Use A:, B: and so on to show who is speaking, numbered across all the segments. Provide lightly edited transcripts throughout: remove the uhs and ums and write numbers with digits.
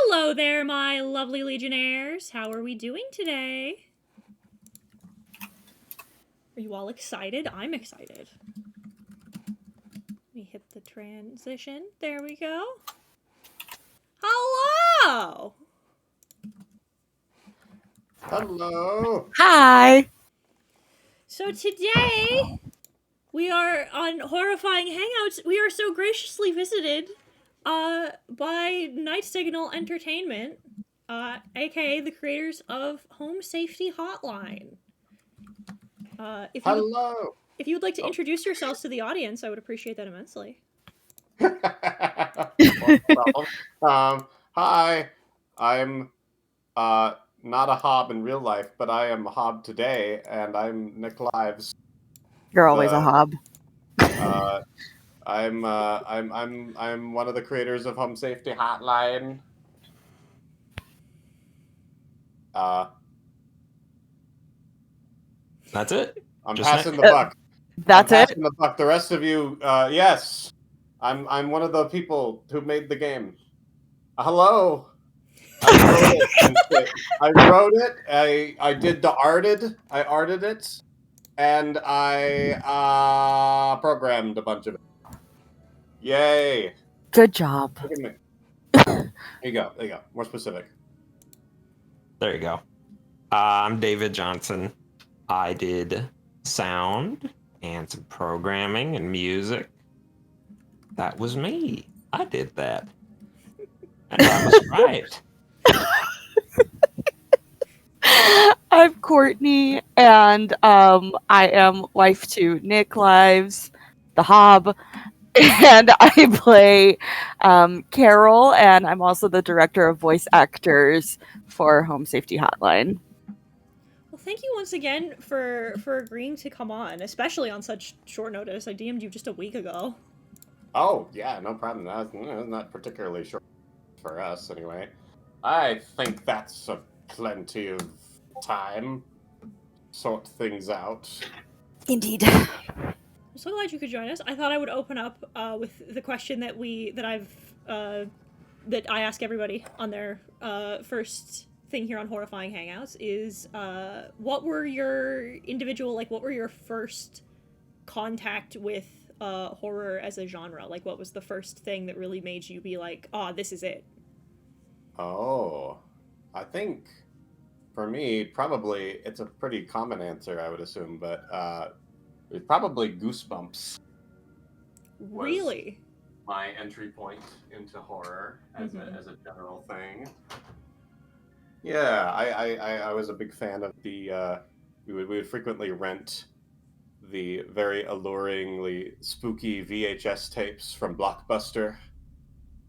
A: Hello there, my lovely Legionnaires. How are we doing today? Are you all excited? I'm excited. Let me hit the transition. There we go. Hello!
B: Hello!
C: Hi!
A: So today, we are on Horrifying Hangouts. We are so graciously visited by Night Signal Entertainment, aka the creators of Home Safety Hotline.
B: Hello!
A: If you would like to introduce yourselves to the audience, I would appreciate that immensely.
B: Hi, I'm not a hob in real life, but I am a hob today, and I'm Nick Lives.
C: You're always a hob.
B: I'm one of the creators of Home Safety Hotline.
D: That's it.
B: I'm
D: Just
B: passing the buck.
C: That's
B: I'm
C: it?
B: passing the buck. The rest of you, yes. I'm one of the people who made the game. Hello. I wrote it. I did the arted. I arted it, and I programmed a bunch of it. Yay!
C: Good job.
B: Look at me. There you go. There you go. More specific.
D: There you go. I'm David Johnson. I did sound and some programming and music. That was me. I did that. And I was right.
C: I'm Courtney, and I am wife to Nick Lives, the hob, and I play Carol, and I'm also the director of voice actors for Home Safety Hotline.
A: Well, thank you once again for agreeing to come on, especially on such short notice. I DM'd you just a week ago.
B: Oh yeah, no problem. That's not particularly short for us, anyway. I think that's a plenty of time to sort things out.
C: Indeed.
A: I'm so glad you could join us. I thought I would open up with the question that I ask everybody on their first thing here on Horrifying Hangouts is what were your first contact with horror as a genre? Like, what was the first thing that really made you be like, oh, this is it?
B: Oh, I think for me, probably it's a pretty common answer, I would assume, but it's probably Goosebumps.
A: Really?
B: My entry point into horror as a general thing. Yeah, I was a big fan of the. We would frequently rent the very alluringly spooky VHS tapes from Blockbuster.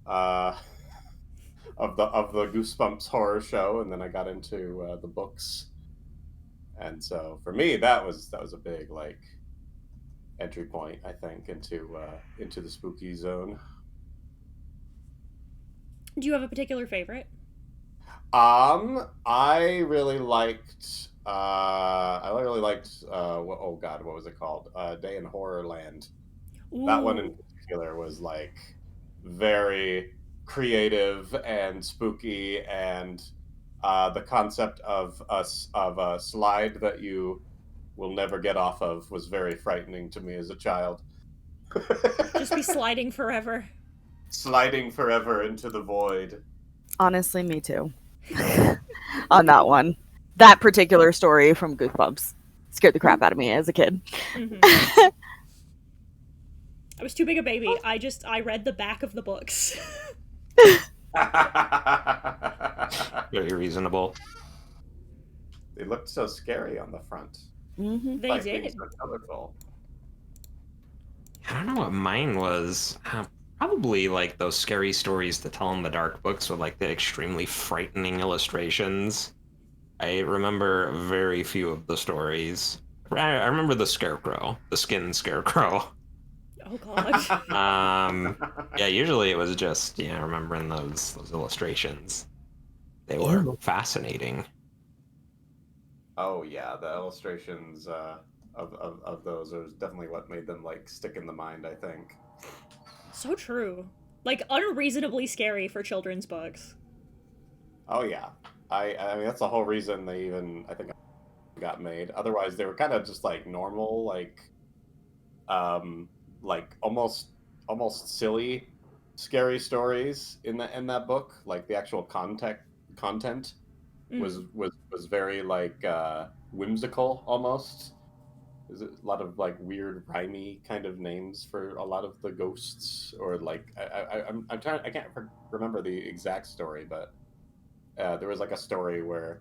B: Of the Goosebumps horror show, and then I got into the books, and so for me that was a big entry point, I think, into the spooky zone.
A: Do you have a particular favorite?
B: I really liked what was it called? Day in Horrorland.
A: Ooh.
B: That one in particular was very creative and spooky, and the concept of a slide that you will never get off of was very frightening to me as a child.
A: Just be sliding forever.
B: Sliding forever into the void.
C: Honestly, me too. On that one. That particular story from Goosebumps scared the crap out of me as a kid.
A: I was too big a baby. I read the back of the books.
D: Very reasonable.
B: They looked so scary on the front.
C: Mm-hmm.
A: They did.
B: So colorful.
D: I don't know what mine was. Probably those scary stories to tell in the dark books with the extremely frightening illustrations. I remember very few of the stories. I remember the scarecrow, the skin scarecrow.
A: Oh god.
D: Yeah, usually it was just remembering those illustrations. They were fascinating.
B: Oh yeah, the illustrations of those are definitely what made them stick in the mind, I think.
A: So true. Unreasonably scary for children's books.
B: Oh yeah. I mean that's the whole reason they even I think got made. Otherwise they were kind of just like normal, um like almost silly scary stories in that book. Like the actual content was very like whimsical almost. There's a lot of like weird rhymey kind of names for a lot of the ghosts, or like I'm trying I can't remember the exact story, but there was like a story where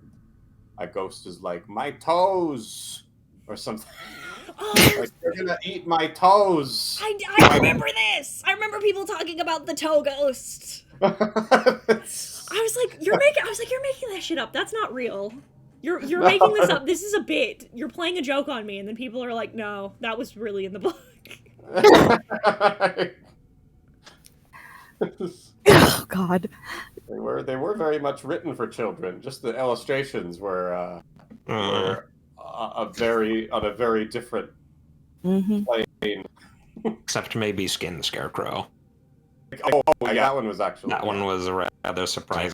B: a ghost is like my toes or something.
A: Oh,
B: Like you're gonna eat my toes.
A: I remember this. I remember people talking about the toe ghost. I was like, you're making that shit up. That's not real. You're making this up. This is a bit. You're playing a joke on me, and then people are like, no, that was really in the book.
C: Oh God.
B: They were very much written for children. Just the illustrations were a very different
C: Mm-hmm.
B: plane.
D: Except maybe Skin Scarecrow.
B: Oh, yeah, that one was actually
D: That one was a rather surprising.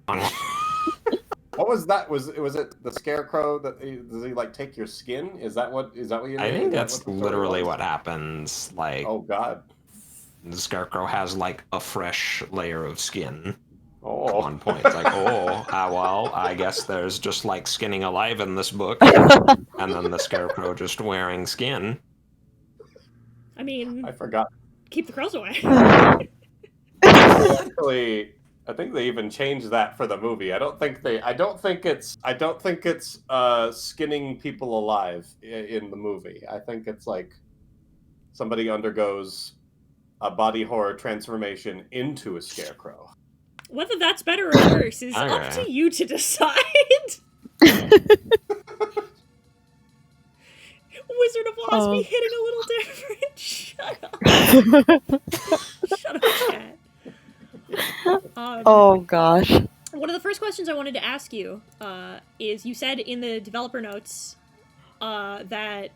B: What was that? Was it the Scarecrow that does he like take your skin? Is that what you mean?
D: I think
B: Is that
D: that's
B: what the story
D: literally
B: was?
D: what happens. Like,
B: Oh God.
D: the Scarecrow has like a fresh layer of skin. At
B: Oh.
D: one point, it's like, well, I guess there's just like skinning alive in this book, and then the Scarecrow just wearing skin.
A: I mean,
B: I forgot.
A: keep the crows away.
B: Actually, I think they even changed that for the movie. I don't think it's skinning people alive in the movie. I think it's like somebody undergoes a body horror transformation into a scarecrow.
A: Whether that's better or worse is up
D: Okay.
A: to you to decide. Wizard of Oz be hitting a little different. Shut up. Shut up, chat.
C: Oh gosh.
A: One of the first questions I wanted to ask you is, you said in the developer notes that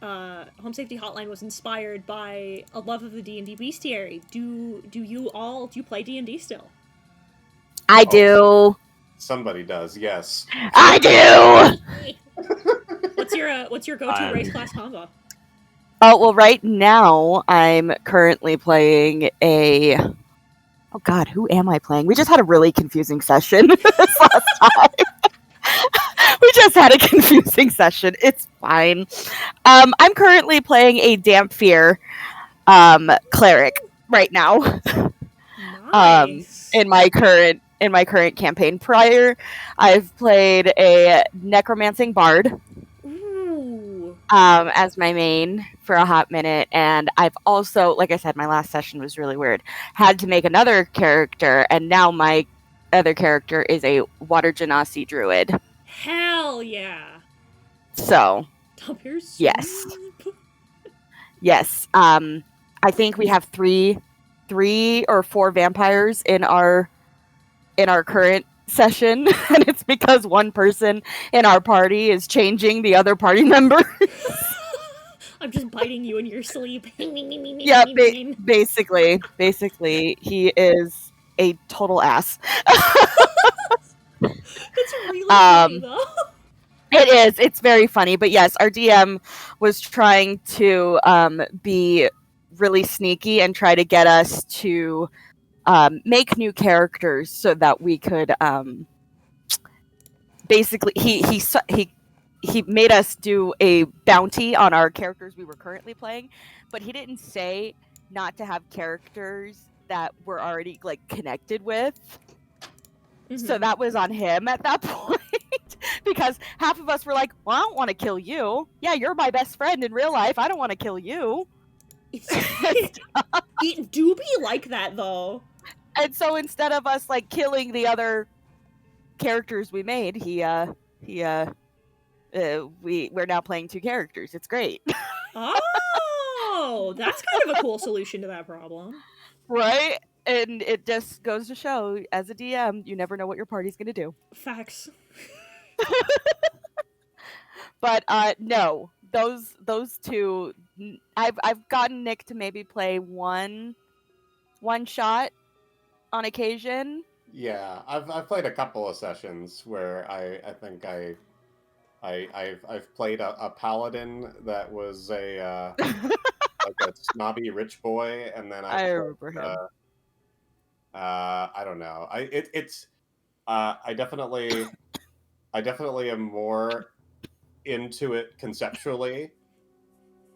A: Home Safety Hotline was inspired by a love of the D&D bestiary. Do you play D&D still?
C: I do.
B: Somebody does, yes.
C: I do.
A: What's your go-to race class combo?
C: Oh well, right now I'm currently playing a. Oh God, who am I playing? We just had a really confusing session this last time. We just had a confusing session. It's fine. I'm currently playing a Damp Fear cleric right now.
A: Nice.
C: In my current campaign. Prior, I've played a necromancing bard.
A: Ooh.
C: As my main for a hot minute, and I've also, like I said, my last session was really weird. Had to make another character, and now my other character is a water genasi druid.
A: Hell yeah.
C: So,
A: yes.
C: Yes. I think we have three or four vampires in our current session, and it's because one person in our party is changing the other party member.
A: I'm just biting you in your sleep.
C: Yeah, basically, he is a total ass.
A: That's really funny, though.
C: It is. It's very funny, but yes, our DM was trying to be really sneaky and try to get us to make new characters so that we could basically he made us do a bounty on our characters we were currently playing, but he didn't say not to have characters that we're already like connected with. Mm-hmm. So that was on him at that point. Because half of us were like, well, I don't want to kill you. Yeah, you're my best friend in real life. I don't want to kill you.
A: It do be like that, though.
C: And so instead of us like killing the other characters we made, we're now playing two characters. It's great.
A: Oh, that's kind of a cool solution to that problem.
C: Right? And it just goes to show, as a DM, you never know what your party's going to do.
A: Facts.
C: But no, those two, I've gotten Nick to maybe play one shot on occasion,
B: Yeah, I've played a couple of sessions where I think I've played a paladin that was a like a snobby rich boy, and then I
C: I
B: played,
C: remember him.
B: I don't know. It's I definitely am more into it conceptually,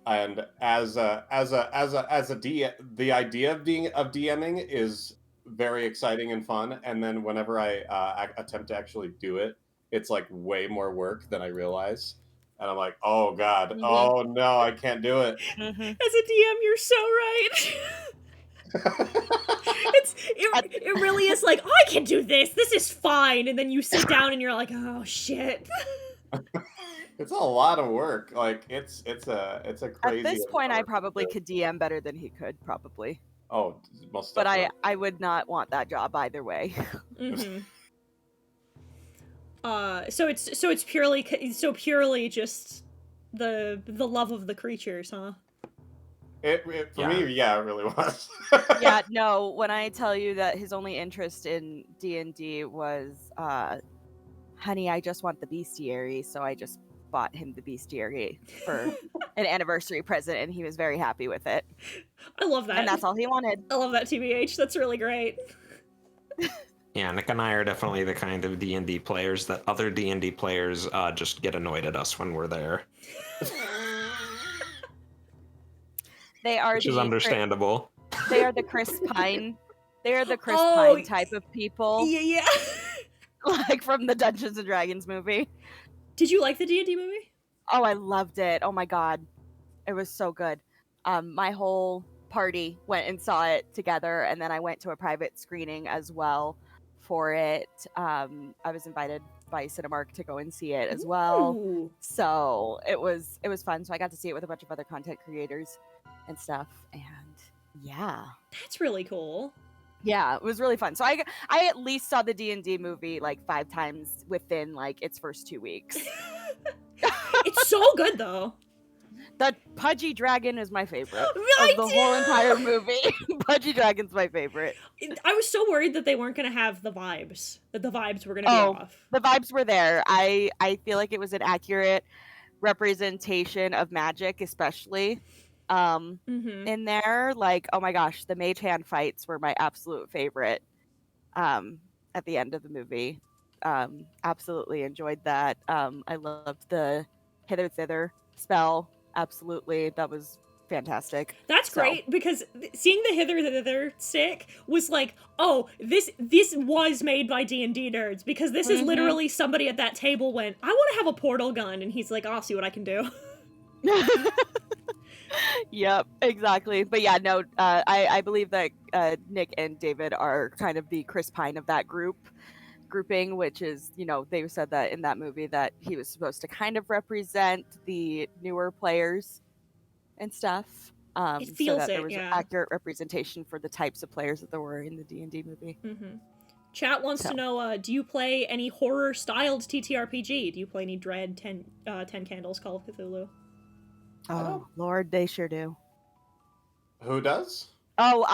B: and the idea of DMing is very exciting and fun. And then whenever I attempt to actually do it, it's like way more work than I realize, and I'm like, oh god,
C: Mhm.
B: oh no, I can't do it.
C: Mhm.
A: As a DM, you're so right. It really is like, oh, I can do this. This is fine. And then you sit down and you're like, oh shit.
B: It's a lot of work. Like it's a
C: At
B: crazy
C: this point, I
B: amount of
C: probably
B: work.
C: could DM better than he could, probably.
B: Oh, most
C: But
B: definitely.
C: I would not want that job either way.
A: Mm-hmm. So it's purely just the love of the creatures, huh?
B: It for
D: Yeah.
B: me, yeah, it really was.
C: Yeah, no, when I tell you that his only interest in D&D was, honey, I just want the bestiary, so I just bought him the bestiary for an anniversary present, and he was very happy with it.
A: I love that.
C: And that's all he wanted.
A: I love that, TBH. That's really great.
D: Yeah, Nick and I are definitely the kind of D&D players that other D&D players just get annoyed at us when we're there,
C: They are
D: which is understandable.
C: They are the Chris Pine. They are the Chris
A: Oh,
C: Pine type of people,
A: yeah.
C: like from the Dungeons and Dragons movie.
A: Did you like the D&D movie?
C: Oh, I loved it. Oh my god, it was so good. My whole party went and saw it together, and then I went to a private screening as well for it. I was invited by Cinemark to go and see it as well,
A: Ooh.
C: so it was fun. So I got to see it with a bunch of other content creators and stuff, and yeah.
A: That's really cool.
C: Yeah, it was really fun. So I at least saw the D&D movie like 5 times within like its first 2 weeks.
A: It's so good though.
C: The Pudgy Dragon is my favorite
A: Me
C: of the whole entire movie. Pudgy Dragon's my favorite.
A: I was so worried that they weren't going to have the vibes. That the vibes were going to be
C: Oh,
A: off.
C: the vibes were there. I feel like it was an accurate representation of magic, especially
A: Mm-hmm.
C: in there. Like, oh my gosh, the mage hand fights were my absolute favorite at the end of the movie. Absolutely enjoyed that. I loved the hither thither spell. Absolutely, that was fantastic.
A: That's
C: So-
A: great because seeing the hither thither stick was like, oh, this was made by D&D nerds because this is
C: Mhm.
A: literally somebody at that table went, I want to have a portal gun, and he's like, I'll see what I can do.
C: Yep, exactly. But yeah, no, I believe that Nick and David are kind of the Chris Pine of that grouping, which is, you know, they said that in that movie that he was supposed to kind of represent the newer players and stuff.
A: It
C: so
A: feels
C: that
A: it,
C: there was
A: yeah.
C: an accurate representation for the types of players that there were in the D&D movie.
A: Mm-hmm. Chat wants
C: So.
A: to know, do you play any horror-styled TTRPG? Do you play any Dread, 10 Candles, Call of Cthulhu?
C: Oh, Lord, they sure do.
B: Who does?
C: Oh,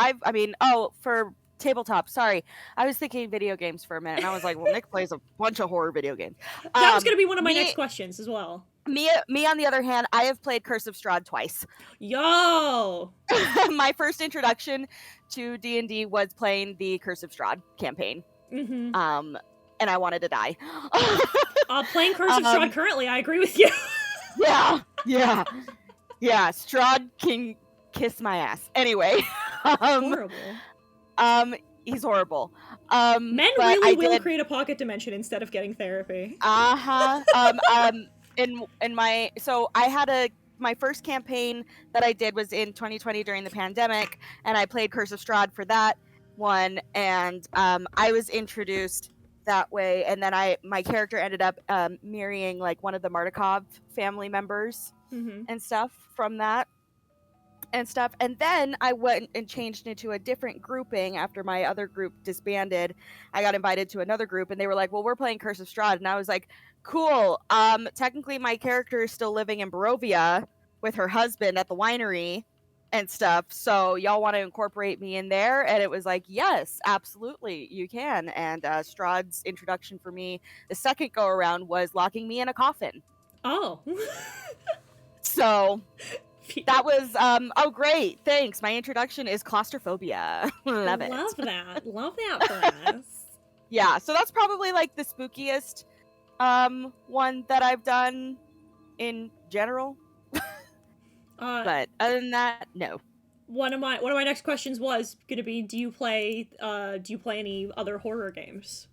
C: for tabletop, sorry. I was thinking video games for a minute, and I was like, well, Nick plays a bunch of horror video games.
A: That was going to be one of my
C: me-
A: next questions as well.
C: Me, on the other hand, I have played Curse of Strahd twice.
A: Yo!
C: My first introduction to D&D was playing the Curse of Strahd campaign.
A: Mm-hmm.
C: And I wanted to die.
A: Playing Curse of Strahd currently, I agree with you.
C: Yeah. Strahd can kiss my ass. Anyway,
A: Horrible.
C: he's horrible.
A: Men
C: but
A: really
C: I
A: will
C: did-
A: create a pocket dimension instead of getting therapy.
C: So I had my first campaign that I did was in 2020 during the pandemic, and I played Curse of Strahd for that one, and I was introduced that way, and then my character ended up marrying like one of the Martikov family members
A: Mm-hmm.
C: and stuff from that and stuff, and then I went and changed into a different grouping after my other group disbanded. I got invited to another group, and they were like, well, we're playing Curse of Strahd, and I was like, cool. Technically my character is still living in Barovia with her husband at the winery, and stuff. So y'all want to incorporate me in there? And it was like, yes, absolutely, you can. And Strahd's introduction for me the second go around was locking me in a coffin.
A: Oh.
C: So that was oh great, thanks. My introduction is claustrophobia. Love it.
A: Love that. Love that for us.
C: Yeah, so that's probably like the spookiest one that I've done in general. But other than that, no.
A: One of my next questions was gonna be, do you play any other horror games?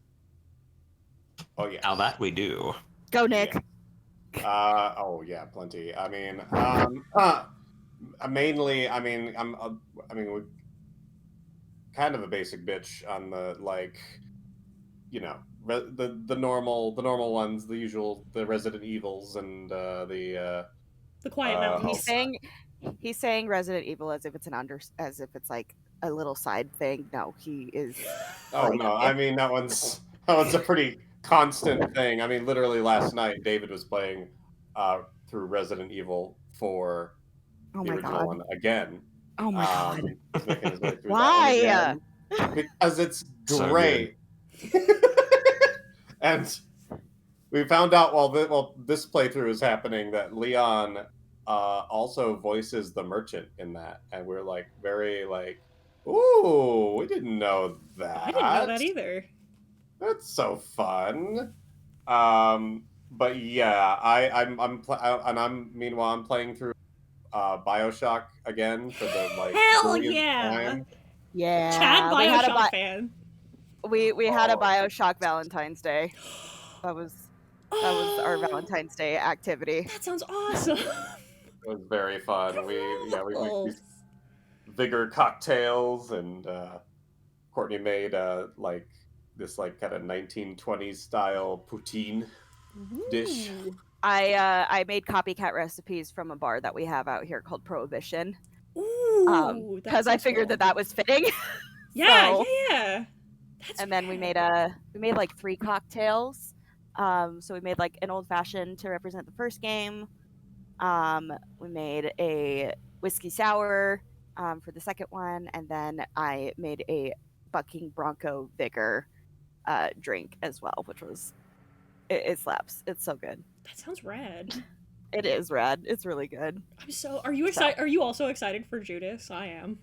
B: Oh yeah.
D: Now that we do.
C: Go, Nick.
B: Yeah. Oh yeah, plenty. I mean, mainly, I mean, we're kind of a basic bitch on the like, you know, the normal ones, the usual, the Resident Evils and
A: The Quiet Mountains.
C: He's saying Resident Evil as if it's as if it's like a little side thing. No, he is.
B: Oh no, I mean that one's a pretty constant thing. I mean, literally last night David was playing through Resident Evil 4,
C: Oh
B: the
C: my
B: original
C: god.
B: one again.
C: Oh my god.
B: He's making his way through
C: Why?
B: that one again. Because it's
D: So
B: great. And we found out while this playthrough is happening that Leon also voices the merchant in that, and we're like very like, ooh, we didn't know that.
A: I didn't know that either.
B: That's so fun. But yeah, I'm meanwhile I'm playing through BioShock again for the like
A: Hell
B: millionth
A: yeah!
B: time.
C: Yeah.
A: Chad BioShock fan.
C: We had a
B: Oh.
C: BioShock Valentine's Day. That was our Valentine's Day activity.
A: That sounds awesome.
B: It was very fun. We
A: Gross.
B: vigor cocktails, and Courtney made like this like kind of 1920s style poutine dish.
A: Ooh.
C: I made copycat recipes from a bar that we have out here called Prohibition.
A: Ooh,
C: Because I figured that was fitting.
A: Yeah,
C: So-
A: yeah. That's
C: And then we made like 3 cocktails. So we made like an old fashioned to represent the first game. We made a whiskey sour for the second one, and then I made a bucking bronco vigor drink as well, which was it slaps. It's so good.
A: That sounds rad.
C: It is rad. It's really good.
A: Are you excited? Are you also excited for Judas? I am.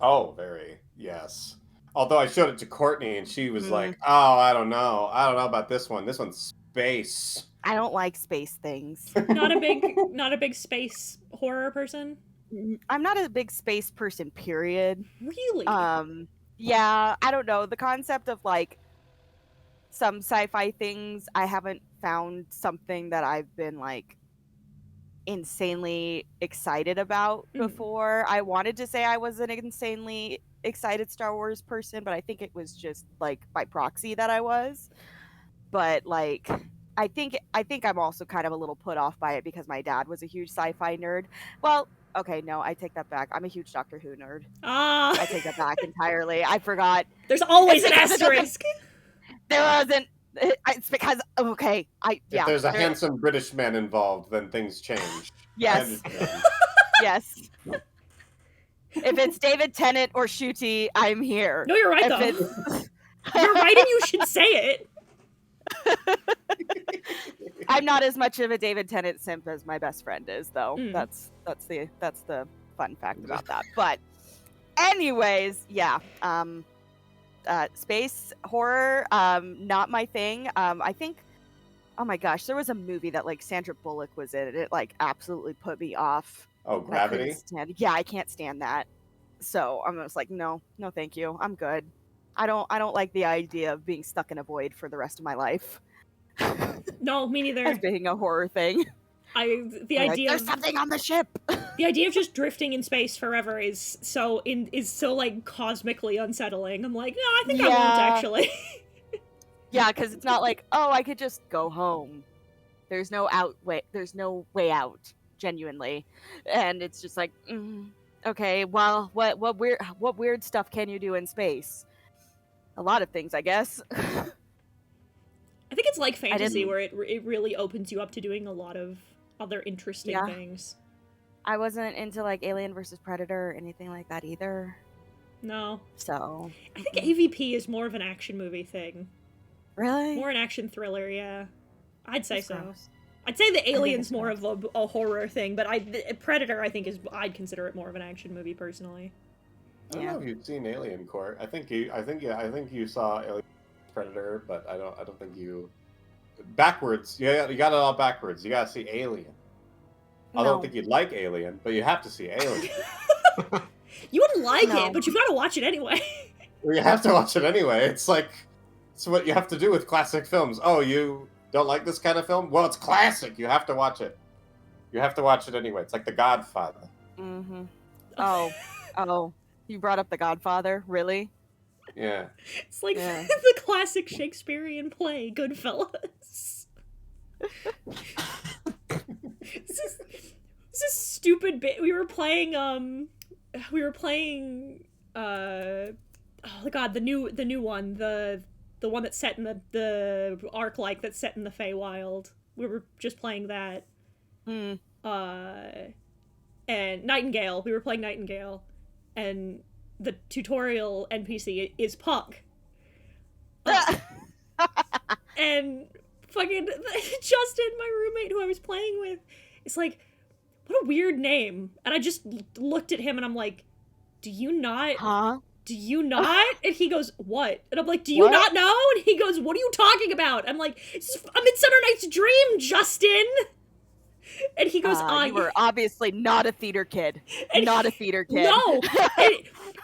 B: Oh, very, yes. Although I showed it to Courtney and she was like, "Oh, I don't know about this one. This one's space."
C: I don't like space things.
A: Not a big space horror person.
C: I'm not a big space person, period.
A: Really?
C: Yeah, I don't know. The concept of like some sci-fi things, I haven't found something that I've been like insanely excited about before. I wanted to say I was an insanely excited Star Wars person, but I think it was just like by proxy that I was. But like I think I'm also kind of a little put off by it because my dad was a huge sci-fi nerd. Well, okay, no, I take that back. I'm a huge Doctor Who nerd. I take that back entirely. I forgot.
A: There's always an asterisk.
C: There wasn't. It's because okay,
B: If there's a handsome British man involved, then things change.
C: Yes. Yes. If it's David Tennant or Ncuti, I'm here.
A: No, you're right though. You're right, and you should say it.
C: I'm not as much of a David Tennant simp as my best friend is, though.
A: Mm.
C: That's the fun fact about that. But, anyways, yeah. Space horror, not my thing. I think, oh my gosh, there was a movie that like Sandra Bullock was in, and it like absolutely put me off.
B: Oh, Gravity?
C: I can't stand that. So I'm just like, no, thank you. I'm good. I don't like the idea of being stuck in a void for the rest of my life.
A: No, me neither.
C: As being a horror thing.
A: There's
C: something on the ship.
A: The idea of just drifting in space forever is so like cosmically unsettling. I'm like, no, I think I won't actually.
C: Yeah, because it's not like, oh, I could just go home. There's no way out, genuinely, and it's just like, okay, well, what weird stuff can you do in space? A lot of things, I guess.
A: I think it's like fantasy where it really opens you up to doing a lot of other interesting things.
C: I wasn't into like Alien versus Predator or anything like that either.
A: No.
C: So
A: I think AVP is more of an action movie thing.
C: really,
A: More an action thriller, yeah. I'd say
C: That's
A: so.
C: gross.
A: I'd say the
C: think
A: Alien's
C: it's
A: more of a horror thing, but Predator, I think, I'd consider it more of an action movie personally.
B: I don't know if you've seen Alien Court. I think you saw Alien Predator, but I don't think you backwards. Yeah, you got it all backwards. You gotta see Alien. I don't think you'd like Alien, but you have to see Alien.
A: You wouldn't like
C: No.
A: it, but you've got to watch it anyway.
B: Well, you have to watch it anyway. It's what you have to do with classic films. Oh, you don't like this kind of film? Well, it's classic. You have to watch it. You have to watch it anyway. It's like The Godfather.
C: Mm-hmm. Oh, you brought up The Godfather, really?
B: Yeah.
A: It's like the classic Shakespearean play, Goodfellas. This is stupid bit. We were playing oh god, the new one, the one that's set in the arc like that's set in the Feywild. We were just playing that.
C: Mm.
A: And Nightingale. We were playing Nightingale, and the tutorial NPC is Puck. And fucking Justin, my roommate who I was playing with, is like, what a weird name. And I just looked at him and I'm like, do you not?
C: Huh?
A: Do you not? And he goes, what? And I'm like, do you not know? And he goes, what are you talking about? I'm like, it's A Midsummer Night's Dream, Justin. And he goes,
C: you were obviously not a theater kid. Not a theater kid.
A: No!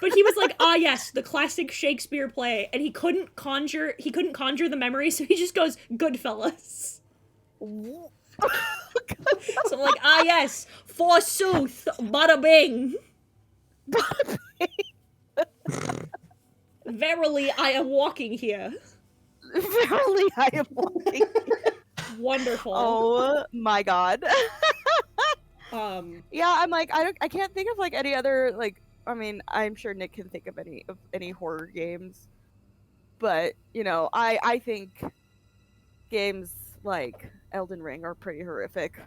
A: But he was like, yes, the classic Shakespeare play. And he couldn't conjure the memory, so he just goes, Goodfellas. So I'm like, yes, forsooth, bada bing. Verily, I am walking here.
C: Verily, I am walking here.
A: Wonderful.
C: Oh my god. Yeah, I'm like, I can't think of like any other like. I mean, I'm sure Nick can think of any horror games, but you know, I think games like Elden Ring are pretty horrific.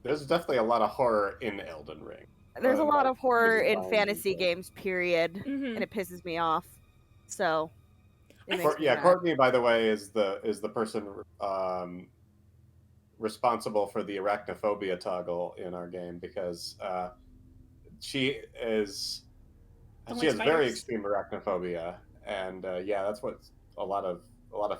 B: There's definitely a lot of horror in Elden Ring.
C: There's a lot of horror in fantasy games, period,
A: Mhm.
C: and it pisses me off. So,
B: Courtney, by the way, is the person responsible for the arachnophobia toggle in our game because she has very extreme arachnophobia, and that's what a lot of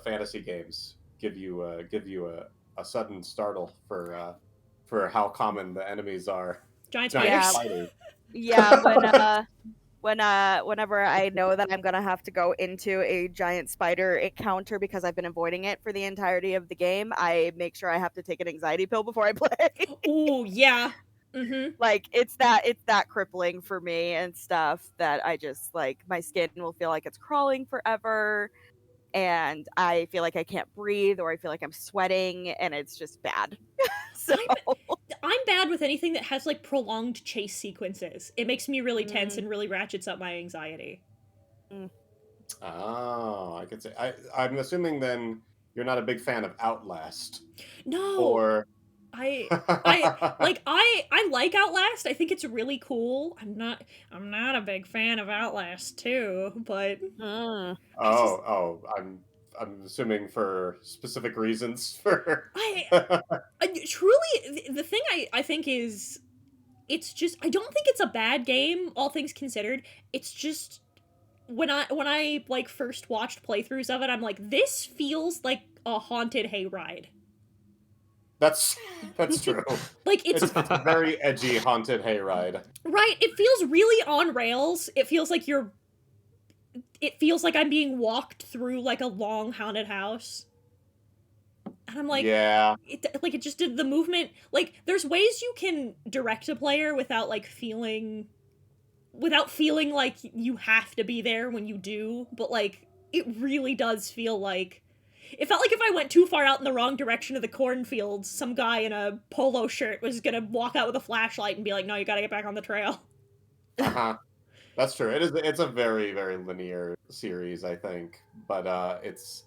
B: fantasy games give you a sudden startle for how common the enemies are.
A: Giant spiders.
C: Yeah, whenever I know that I'm gonna have to go into a giant spider encounter because I've been avoiding it for the entirety of the game, I make sure I have to take an anxiety pill before I play.
A: Ooh, yeah. Mm-hmm.
C: Like it's that crippling for me and stuff that I just like my skin will feel like it's crawling forever, and I feel like I can't breathe or I feel like I'm sweating, and it's just bad. So
A: I'm bad with anything that has like prolonged chase sequences. It makes me really tense and really ratchets up my anxiety.
B: Oh, I could say. I'm assuming then you're not a big fan of Outlast.
A: No.
B: Or
A: I like Outlast. I think it's really cool. I'm not a big fan of Outlast 2, but
B: I'm assuming for specific reasons. For
A: truly, the thing I think is, it's just, I don't think it's a bad game, all things considered. It's just when I like first watched playthroughs of it, I'm like, this feels like a haunted hayride.
B: That's true.
A: Like it's
B: a very edgy haunted hayride.
A: Right, it feels really on rails. It feels like I'm being walked through like a long haunted house. And I'm like,
B: yeah.
A: It just did the movement. Like, there's ways you can direct a player without feeling like you have to be there when you do. But like, it really does feel like, it felt like if I went too far out in the wrong direction of the cornfields, some guy in a polo shirt was gonna walk out with a flashlight and be like, no, you gotta get back on the trail.
B: Uh-huh. That's true. It's a very, very linear series, I think. But it's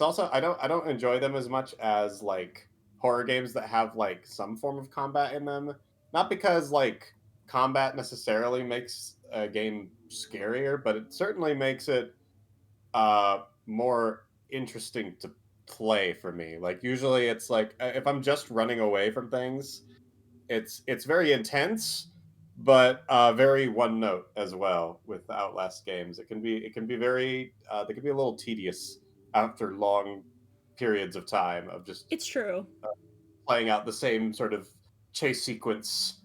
B: also, I don't enjoy them as much as like horror games that have like some form of combat in them. not because like combat necessarily makes a game scarier, but it certainly makes it more interesting to play for me. Like usually it's like if I'm just running away from things, it's very intense, but very one note as well with the Outlast games. It can be very they can be a little tedious after long periods of time of just
A: It's true.
B: playing out the same sort of chase sequence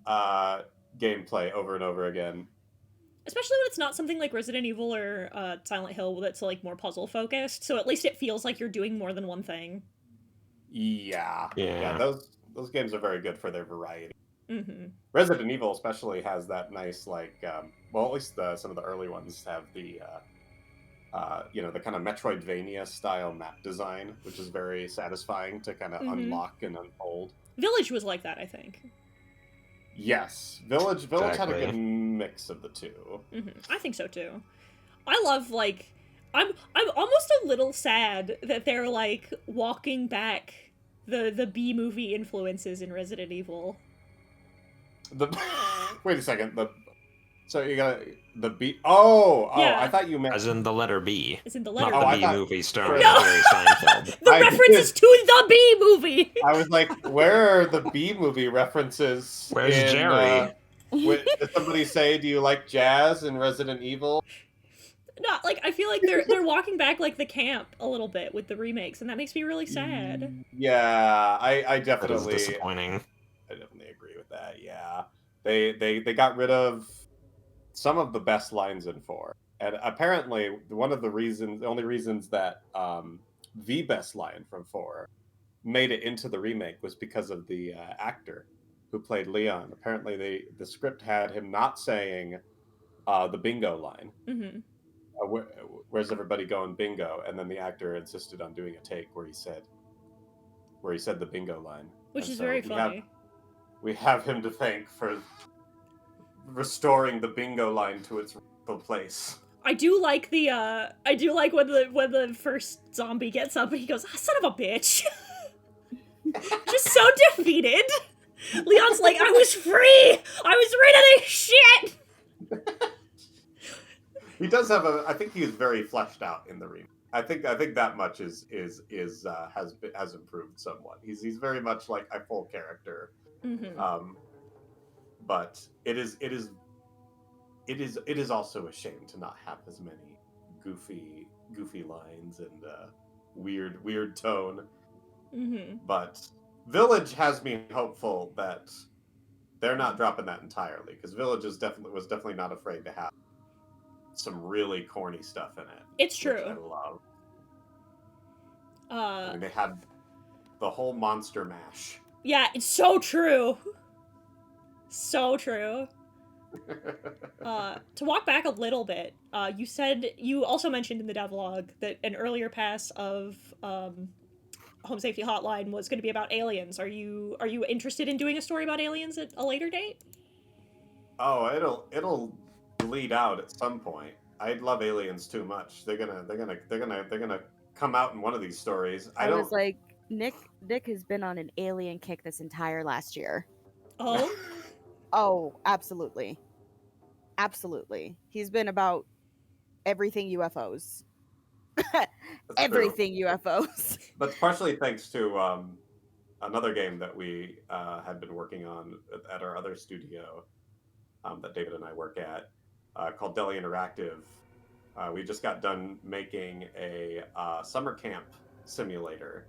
B: uh, gameplay over and over again.
A: Especially when it's not something like Resident Evil or Silent Hill that's like more puzzle focused. So at least it feels like you're doing more than one thing.
B: Yeah,
D: Yeah.
B: those games are very good for their variety.
A: Mm-hmm.
B: Resident Evil especially has that nice like well, at least some of the early ones have the the kind of Metroidvania style map design, which is very satisfying to kind of
A: Mm-hmm.
B: unlock and unfold.
A: Village was like that, I think.
B: Yes, Village had a
D: Exactly.
B: good mix of the two.
A: Mm-hmm. I think so too. I love like I'm almost a little sad that they're like walking back the B movie influences in Resident Evil.
B: The wait a second, so you got the B. Oh,
A: Yeah.
B: I thought you meant.
D: As in the letter B.
A: It's in the
D: Not
A: letter.
D: the
B: I
D: B
B: thought-
D: movie starring
A: No!
D: Jerry Seinfeld.
A: The
B: I
A: reference
B: did.
A: is to the B movie.
B: I was like, where are the B movie references?
D: Where's
B: in,
D: Jerry?
B: Did somebody say, "Do you like jazz in Resident Evil"?
A: No, like I feel like they're walking back like the camp a little bit with the remakes, and that makes me really sad.
B: Yeah, I
D: That is
B: definitely,
D: disappointing.
B: I definitely agree with that. Yeah, they got rid of some of the best lines in 4, and apparently the only reasons that the best line from 4 made it into the remake was because of the actor who played Leon. Apparently, the script had him not saying the bingo line.
A: Mm-hmm.
B: Where's everybody going bingo? And then the actor insisted on doing a take where he said the bingo line,
A: Which
B: and
A: is
B: so
A: very funny.
B: We have him to thank for restoring the bingo line to its rightful place.
A: I do like when the first zombie gets up and he goes, "Ah, son of a bitch," just so defeated. Leon's like, "I was free. I was rid of this shit."
B: He does have I think he is very fleshed out in the remake. I think that much has improved somewhat. He's very much like a full character.
A: Mm-hmm.
B: But it is also a shame to not have as many goofy lines and weird tone.
A: Mm-hmm.
B: But Village has me hopeful that they're not dropping that entirely, because Village was definitely not afraid to have some really corny stuff in it.
A: It's
B: which
A: true.
B: I love. I mean, they had the whole monster mash.
A: Yeah, it's so true. So true. To walk back a little bit, you also mentioned in the devlog that an earlier pass of Home Safety Hotline was going to be about aliens. Are you interested in doing a story about aliens at a later date?
B: Oh, it'll bleed out at some point. I love aliens too much. They're gonna come out in one of these stories.
C: I was like, Nick has been on an alien kick this entire last year.
A: Oh,
C: Oh, absolutely. Absolutely. He's been about everything UFOs. Everything UFOs.
B: That's partially thanks to another game that we had been working on at our other studio that David and I work at, called Deli Interactive. We just got done making a summer camp simulator.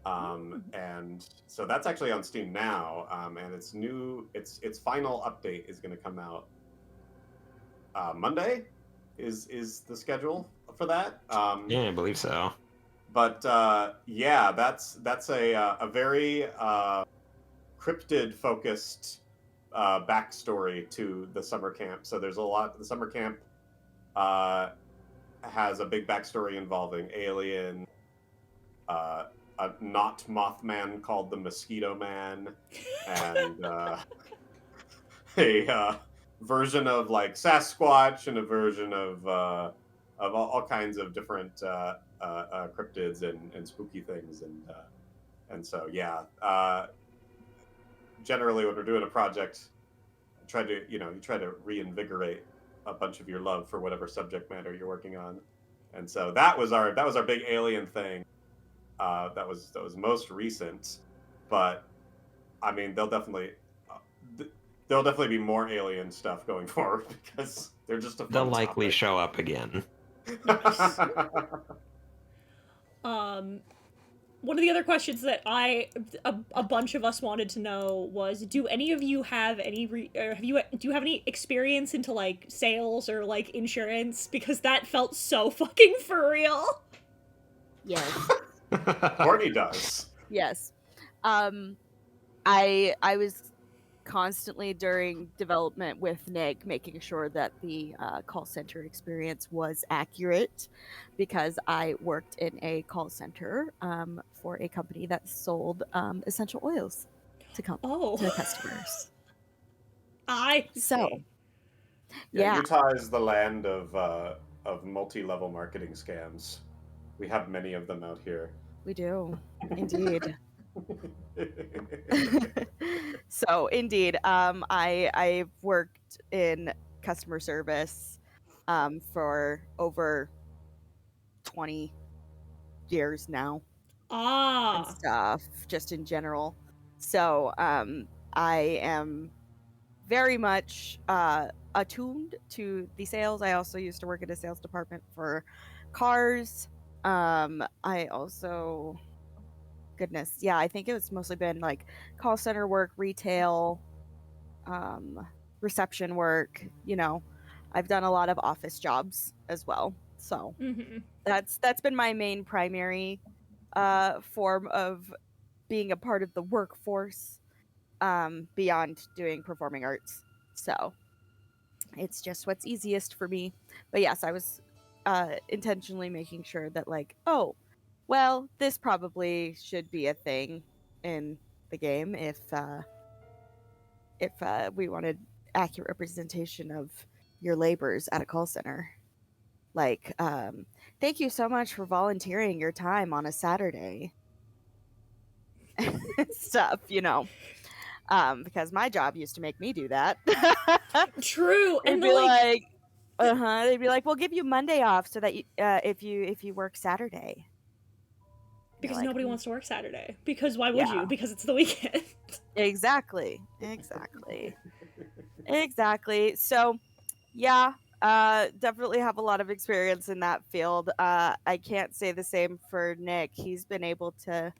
B: And so that's actually on Steam now, and its final update is going to come out Monday. Is the schedule for that?
D: Yeah, I believe so.
B: But yeah, that's a very cryptid focused backstory to the summer camp. So there's a lot. The summer camp has a big backstory involving alien. A not Mothman called the Mosquito Man, and a version of like Sasquatch, and a version of all kinds of different cryptids and spooky things, and so yeah, generally when we're doing a project, you try to reinvigorate a bunch of your love for whatever subject matter you're working on, and so that was our big alien thing. That was most recent, but I mean there'll definitely be more alien stuff going forward because they're just a
D: They'll
B: fun
D: likely
B: topic.
D: show up again.
A: Nice. One of the other questions that a bunch of us wanted to know was, do any of you have any do you have any experience into like sales or like insurance, because that felt so fucking for real.
C: Yes.
B: Courtney does.
C: Yes. I was constantly during development with Nick making sure that the call center experience was accurate, because I worked in a call center for a company that sold essential oils to to customers.
A: I
C: So
A: see.
B: Yeah,
C: yeah,
B: Utah is the land of multi-level marketing scams. We have many of them out here.
C: we do indeed. So indeed, I've worked in customer service for over 20 years now and
A: Ah.
C: stuff, just in general. So I am very much attuned to the sales. I also used to work in a sales department for cars. I also, goodness, yeah, I think it's mostly been like call center work, retail, reception work. I've done a lot of office jobs as well. So
A: Mm-hmm.
C: that's been my main primary form of being a part of the workforce, beyond doing performing arts. So it's just what's easiest for me. But yes, I was intentionally making sure that, like, oh, well, this probably should be a thing in the game if we wanted accurate representation of your labors at a call center. Like, thank you so much for volunteering your time on a Saturday. Stuff, because my job used to make me do that.
A: True.
C: It'd
A: And the
C: be
A: like,
C: like, they'd be like, we'll give you Monday off so that if you work Saturday. You're
A: because
C: like,
A: nobody wants to work Saturday. Because why would
C: yeah,
A: you? Because it's the weekend.
C: exactly. So, yeah, definitely have a lot of experience in that field. I can't say the same for Nick. He's been able to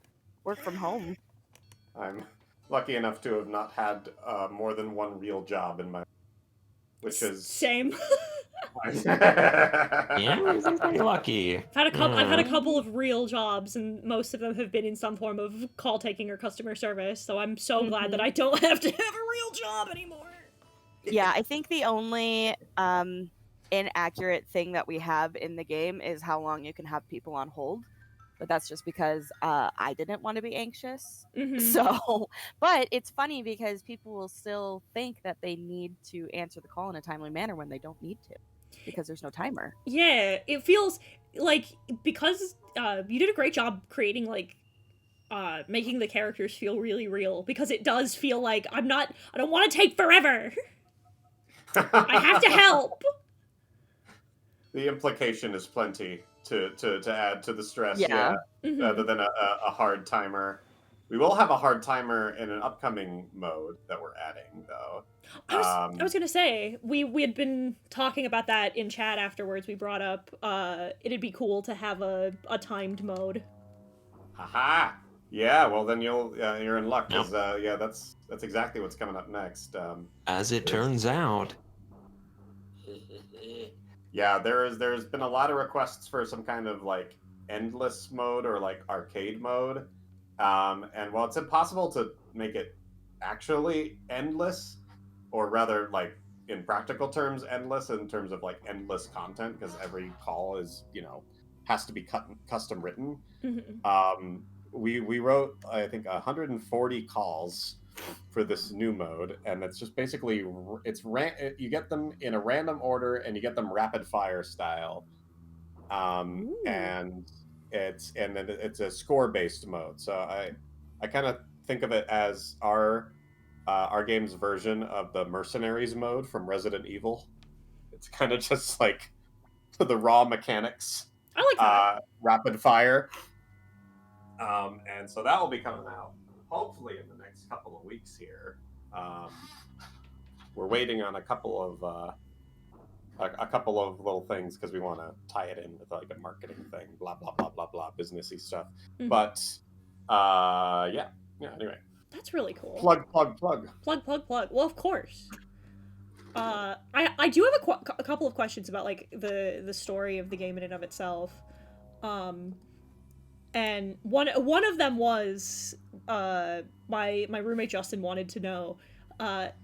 C: work from home.
B: I'm lucky enough to have not had more than one real job in my, which is
A: Same.
D: Yeah, we've been pretty lucky.
A: I've had a couple of real jobs, and most of them have been in some form of call taking or customer service. So I'm so glad that I don't have to have a real job anymore.
C: Yeah, I think the only inaccurate thing that we have in the game is how long you can have people on hold. But that's just because I didn't want to be anxious.
A: Mm-hmm.
C: So, but it's funny because people will still think that they need to answer the call in a timely manner when they don't need to, because there's no timer.
A: Yeah, it feels like, because you did a great job creating like making the characters feel really real, because it does feel like I don't want to take forever. I have to help.
B: The implication is plenty to add to the stress.
C: Yeah.
A: Mm-hmm.
B: Rather than a hard timer. We will have a hard timer in an upcoming mode that we're adding, though.
A: I was gonna say, we had been talking about that in chat afterwards. We brought up it'd be cool to have a timed mode.
B: Haha! Yeah, well then you're in luck, because
D: Yep.
B: that's exactly what's coming up next.
D: As it turns out.
B: Yeah, there's been a lot of requests for some kind of like endless mode or like arcade mode. And while it's impossible to make it actually endless, or rather like in practical terms endless in terms of like endless content, because every call is has to be custom written.
A: Mm-hmm.
B: We wrote, I think, 140 calls for this new mode, and it's just basically you get them in a random order and you get them rapid fire style, and then it's a score based mode. So I kind of think of it as our our game's version of the mercenaries mode from Resident Evil. It's kind of just like the raw mechanics,
A: I like that.
B: rapid fire. And so that will be coming out hopefully in the next couple of weeks here. We're waiting on a couple of little things because we want to tie it in with like a marketing thing, blah blah blah blah blah, businessy stuff.
A: Mhm.
B: But yeah. Anyway,
A: That's really cool.
B: plug.
A: Well, of course. I do have a couple of questions about like the story of the game in and of itself. And one of them was my roommate Justin wanted to know.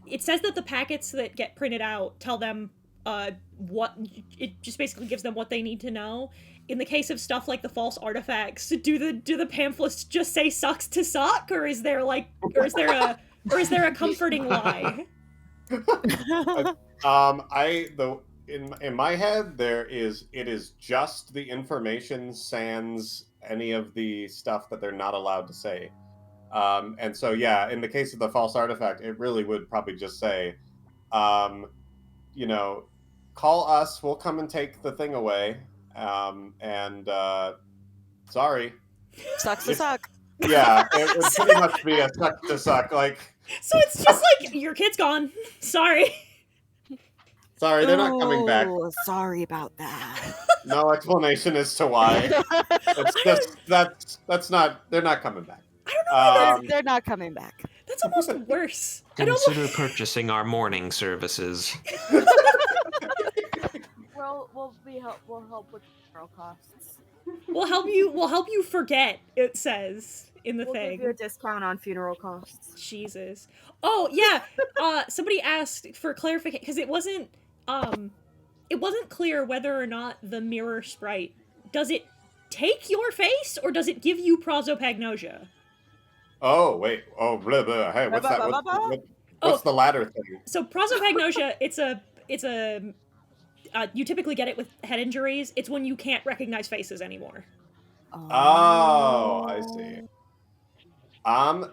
A: It says that the packets that get printed out tell them what it just basically gives them what they need to know. In the case of stuff like the false artifacts, do the pamphlets just say "sucks to suck," or is there a comforting lie?
B: In my head it is just the information sans any of the stuff that they're not allowed to say. And so yeah, in the case of the false artifact, it really would probably just say, call us, we'll come and take the thing away. And sorry.
C: Sucks to suck.
B: Yeah, it would pretty much be a suck to suck. Like,
A: So it's just like your kid's gone. Sorry.
B: Sorry, they're not coming back.
C: Sorry about that.
B: No explanation as to why. It's just that's not. They're not coming back.
A: I don't know.
C: They're not coming back.
A: That's almost worse.
D: Consider purchasing our morning services.
C: We'll help with funeral costs.
A: We'll help you forget. It says in the thing.
C: Give you a discount on funeral costs.
A: Jesus. Oh yeah. Somebody asked for clarification because it wasn't clear whether or not the mirror sprite, does it take your face or does it give you prosopagnosia?
B: Oh wait. Oh blah blah. Hey, what's that? What's the latter thing?
A: So prosopagnosia, it's a you typically get it with head injuries. It's when you can't recognize faces anymore.
B: Oh, I see.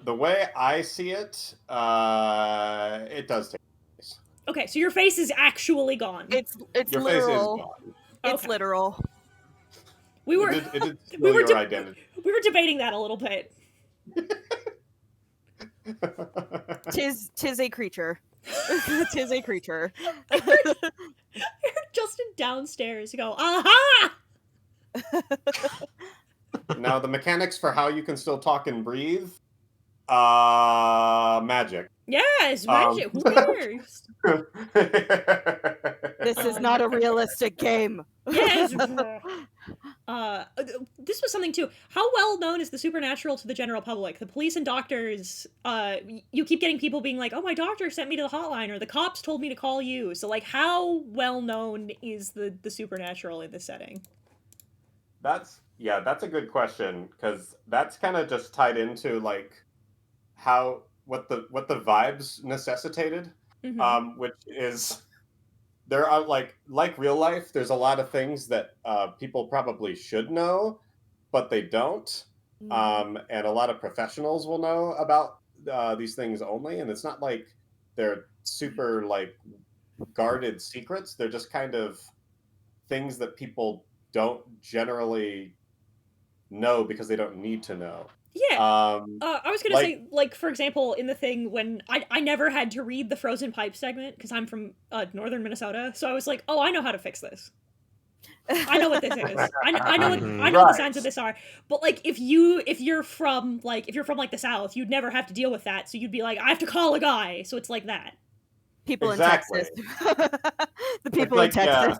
B: The way I see it, it does take place.
A: Okay, so your face is actually gone.
C: It's
B: Your
C: literal.
B: face is gone.
C: It's literal.
A: We were
B: It did steal your identity.
A: We were debating that a little bit.
C: Tis a creature. Tis a creature.
A: I heard Justin downstairs go, aha!
B: Now the mechanics for how you can still talk and breathe, magic.
A: Yes, magic. Who cares?
C: This is not a realistic game.
A: Yes. This was something too. How well known is the supernatural to the general public? The police and doctors. You keep getting people being like, "Oh, my doctor sent me to the hotline," or "The cops told me to call you." So, like, how well known is the supernatural in this setting?
B: That's a good question because that's kind of just tied into like what the vibes necessitated, which is there are like real life. There's a lot of things that people probably should know, but they don't, and a lot of professionals will know about these things only, and it's not like they're super like guarded secrets. They're just kind of things that people don't generally know because they don't need to know.
A: Yeah. I was gonna say, like, for example, in the thing when I never had to read the Frozen Pipe segment because I'm from northern Minnesota, so I was like, oh, I know how to fix this. I know what this is. I know what the signs of this are. But like, if you're from the South, you'd never have to deal with that. So you'd be like, I have to call a guy. So it's like that.
C: People in Texas. The people in Texas.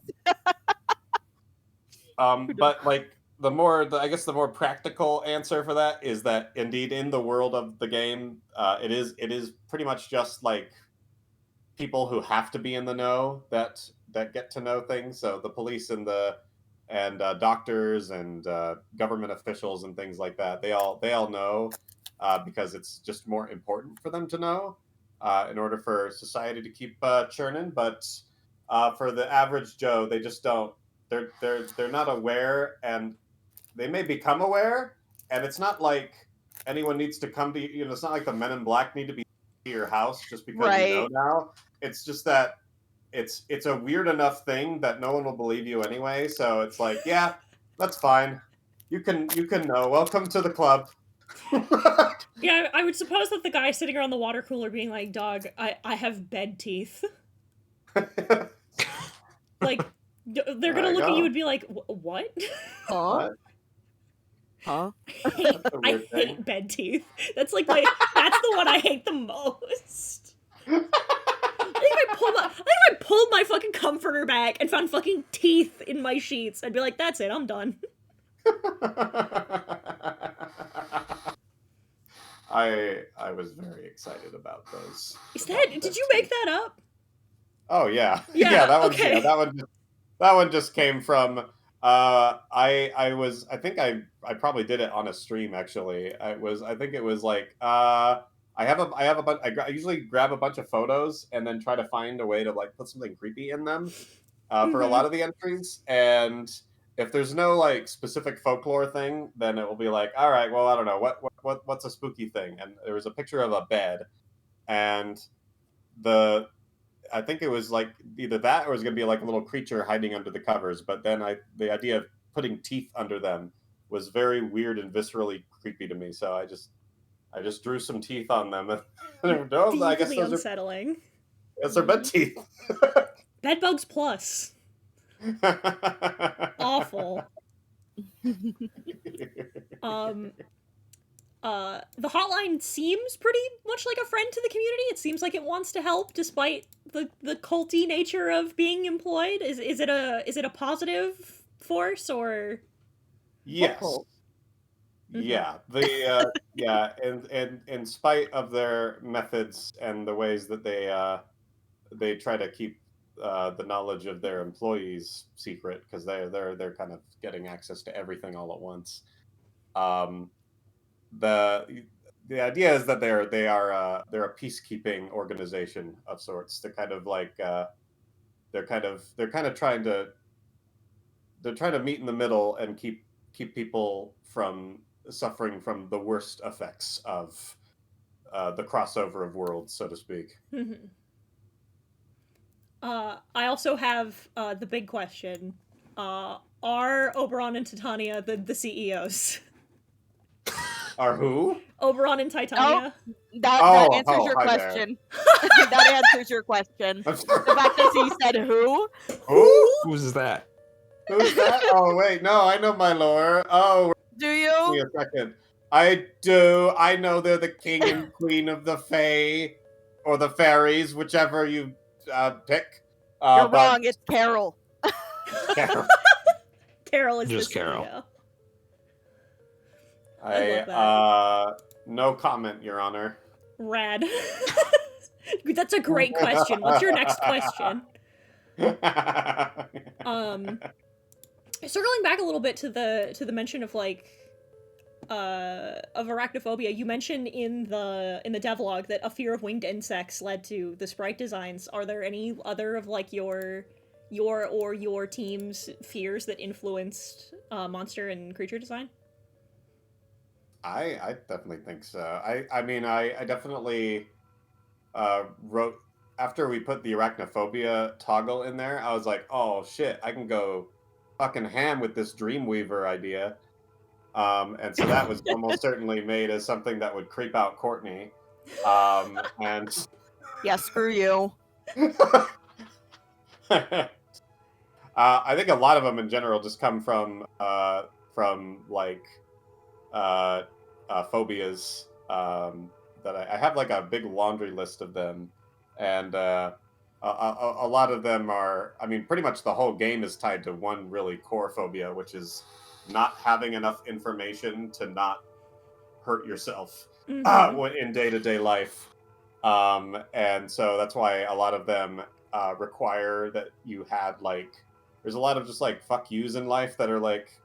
B: But like the more practical answer for that is that indeed in the world of the game, it is pretty much just like people who have to be in the know that get to know things. So the police and doctors and government officials and things like that, they all know because it's just more important for them to know in order for society to keep churning. But for the average Joe, they just don't. They're not aware, and they may become aware, and it's not like anyone needs to come to you. It's not like the Men in Black need to be to your house just because
C: Right.
B: you know now. It's just that it's a weird enough thing that no one will believe you anyway. So it's like, yeah, that's fine. You can know. Welcome to the club.
A: Yeah, I would suppose that the guy sitting around the water cooler being like, "Dog, I have bed teeth." Like, they're gonna look at you and be like, "What?"
C: Huh?
B: What?
C: Huh?
A: I
B: a weird thing.
A: hate bed teeth. That's like that's the one I hate the most. I think if I pulled my fucking comforter back and found fucking teeth in my sheets, I'd be like, "That's it, I'm done."
B: I was very excited about those.
A: Is that? Did you make that up?
B: Oh yeah,
A: Yeah,
B: that one.
A: okay.
B: Yeah, that one just came from. I think I probably did it on a stream actually. I think it was like I have a bunch. I usually grab a bunch of photos and then try to find a way to like put something creepy in them for a lot of the entries. And if there's no like specific folklore thing, then it will be like, all right, well, I don't know what's a spooky thing. And there was a picture of a bed, and I think it was like either that or it was going to be like a little creature hiding under the covers. But then the idea of putting teeth under them was very weird and viscerally creepy to me. So I just drew some teeth on them. No, I guess
A: Deeply
B: those
A: unsettling.
B: are bed teeth.
A: Bedbugs plus. Awful. The hotline seems pretty much like a friend to the community. It seems like it wants to help despite the culty nature of being employed. Is it a positive force or?
B: Yes.
C: Hopeful.
B: Yeah. The yeah, and in spite of their methods and the ways that they try to keep the knowledge of their employees secret because they're kind of getting access to everything all at once. The idea is that they're a peacekeeping organization of sorts. They're kind of like they're kind of trying to meet in the middle and keep people from suffering from the worst effects of the crossover of worlds, so to speak.
A: I also have the big question: are Oberon and Titania the CEOs?
B: Are who?
A: Oberon and Titania.
C: That answers your
B: hi
C: question. That answers your question.
B: there.
C: The fact that he said who?
B: Who?
D: Who's that?
B: Who's that? Oh wait, no, I know my lore. Oh,
C: Do
B: give me
C: you?
B: a second. I do. I know they're the king and queen of the Fae, or the fairies, whichever you pick.
C: You're
B: But
C: wrong. It's Carol.
B: Carol,
A: Carol is
D: Just
A: the
D: Carol.
A: CEO. I love that.
B: No comment, Your Honor.
A: Rad. That's a great question. What's your next question? Circling back a little bit to the mention of like of arachnophobia, you mentioned in the devlog that a fear of winged insects led to the sprite designs. Are there any other of like your team's fears that influenced monster and creature design?
B: I definitely think so. I mean I definitely wrote after we put the arachnophobia toggle in there. I was like, oh shit, I can go fucking ham with this Dreamweaver idea. And so that was almost certainly made as something that would creep out Courtney. And
C: Yeah, screw you.
B: I think a lot of them in general just come from like phobias that I have like a big laundry list of them, and a lot of them are. I mean, pretty much the whole game is tied to one really core phobia, which is not having enough information to not hurt yourself in day-to-day life. And so that's why a lot of them require that you had like. There's a lot of just like fuck yous in life that are like,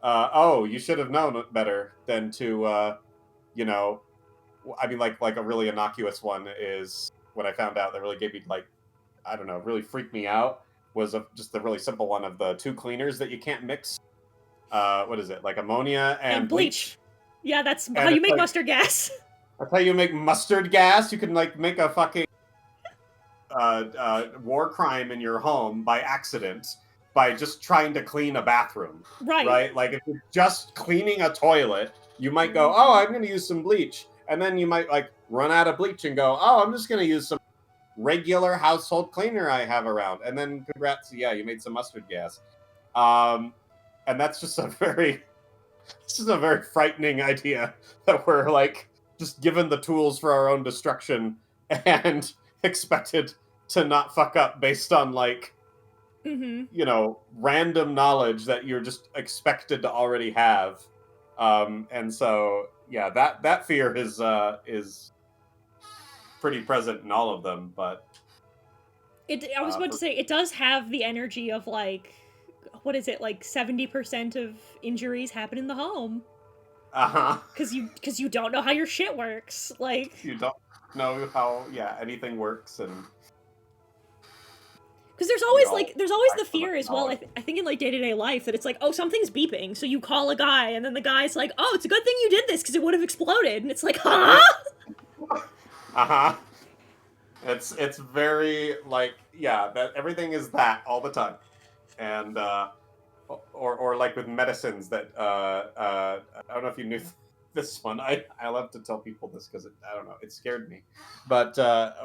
B: oh, you should have known better than to, you know, I mean, like a really innocuous one is when I found out that really gave me like, I don't know, really freaked me out was just the really simple one of the two cleaners that you can't mix. What is it? Like ammonia and bleach.
A: Yeah, that's
B: And
A: how you
B: it's
A: make
B: like-
A: mustard gas.
B: That's how you make mustard gas. You can like make a fucking war crime in your home by accident by just trying to clean a bathroom.
A: Right.
B: Like if you're just cleaning a toilet, you might go, oh, I'm going to use some bleach. And then you might like run out of bleach and go, oh, I'm just going to use some regular household cleaner I have around. And then congrats, yeah, you made some mustard gas. And that's just a very frightening idea that we're like just given the tools for our own destruction and expected to not fuck up based on like, you know, random knowledge that you're just expected to already have. And so, yeah, that fear is pretty present in all of them, but
A: I was about to say, it does have the energy of like, what is it, like 70% of injuries happen in the home. Because you don't know how your shit works. Like,
B: you don't know how anything works, and
A: because there's always the fear as well. I think in like day-to-day life that it's like, oh, something's beeping, so you call a guy, and then the guy's like, oh, it's a good thing you did this because it would have exploded, and it's like, huh?
B: It's very like, yeah, that everything is that all the time, and or like with medicines that I don't know if you knew this one. I love to tell people this because I don't know, it scared me. But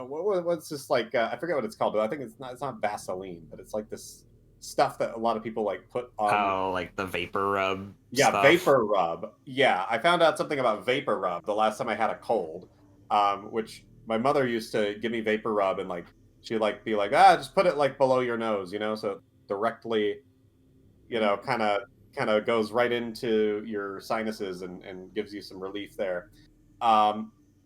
B: what's this like? I forget what it's called, but I think it's not Vaseline, but it's like this stuff that a lot of people like put on.
D: Oh, like the vapor rub.
B: Yeah,
D: stuff.
B: vapor rub. Yeah, I found out something about vapor rub the last time I had a cold, which my mother used to give me vapor rub, and like she'd like be like, just put it like below your nose, you know, so directly, you know, kind of goes right into your sinuses and gives you some relief there.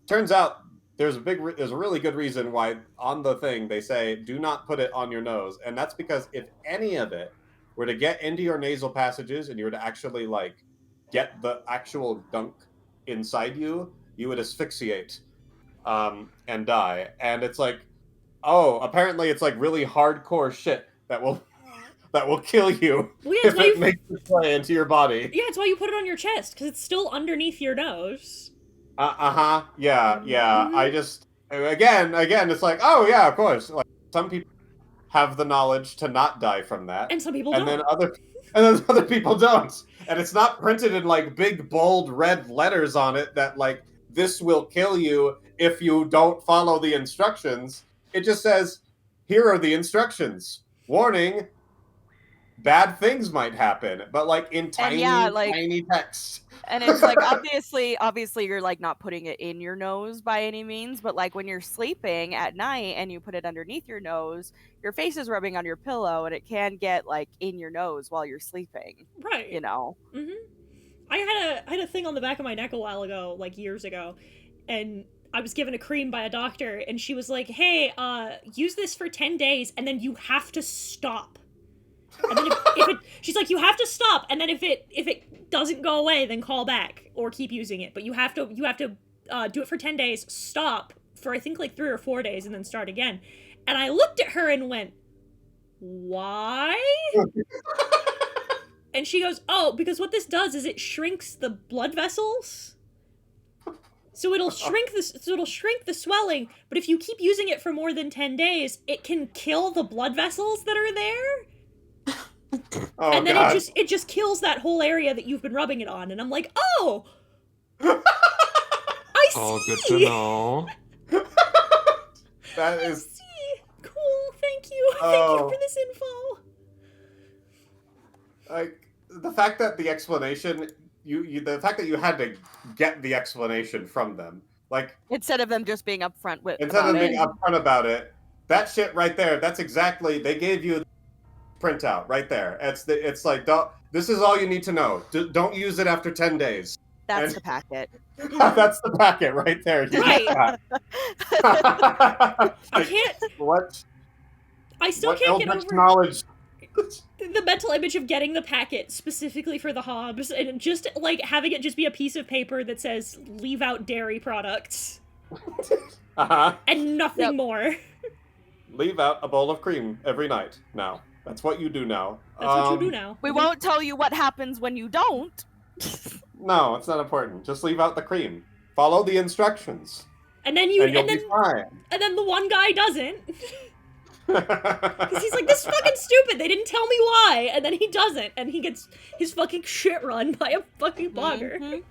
B: Turns out there's a really good reason why on the thing they say do not put it on your nose, and that's because if any of it were to get into your nasal passages and you were to actually like get the actual gunk inside you, you would asphyxiate and die. And it's like, oh, apparently it's like really hardcore shit that will kill you if it makes its way into your body.
A: Yeah, it's why you put it on your chest, because it's still underneath your nose.
B: Yeah. I just again, it's like, oh yeah, of course. Like some people have the knowledge to not die from that,
A: and some people don't.
B: Then other people don't. And it's not printed in like big bold red letters on it that like this will kill you if you don't follow the instructions. It just says, here are the instructions. Warning, bad things might happen, but like in tiny text.
C: And it's like obviously you're like not putting it in your nose by any means, but like when you're sleeping at night and you put it underneath your nose, your face is rubbing on your pillow and it can get like in your nose while you're sleeping.
A: Right.
C: You know.
A: I had a thing on the back of my neck a while ago, like years ago, and I was given a cream by a doctor, and she was like, hey, use this for 10 days, and then you have to stop. And then she's like, you have to stop, and then if it doesn't go away, then call back or keep using it. But you have to do it for 10 days, stop for I think like 3 or 4 days, and then start again. And I looked at her and went, why? And she goes, oh, because what this does is it shrinks the blood vessels. So it'll shrink the swelling, but if you keep using it for more than 10 days, it can kill the blood vessels that are there. And then
B: God.
A: it just kills that whole area that you've been rubbing it on. And I'm like, oh, I see.
D: Oh, good to know.
B: That is
A: cool. Thank you. Thank you for this info.
B: Like the fact that the explanation, the fact that you had to get the explanation from them, like
C: instead of them just being upfront with
B: upfront about it, that shit right there. That's exactly, they gave you the printout right there. It's like, this is all you need to know. Don't use it after 10 days.
C: That's the packet.
B: That's the packet right there.
A: Right.
B: I
A: can't.
B: What?
A: I still can't get over
B: knowledge.
A: The mental image of getting the packet specifically for the Hobbs and just like having it just be a piece of paper that says leave out dairy products. And nothing more.
B: Leave out a bowl of cream every night now. That's what you do now.
A: That's what you do now.
C: We won't tell you what happens when you don't.
B: No, it's not important. Just leave out the cream. Follow the instructions.
A: And then you,
B: and you'll be fine.
A: And then the one guy doesn't. Because he's like, this is fucking stupid, they didn't tell me why. And then he doesn't, and he gets his fucking shit run by a fucking blogger.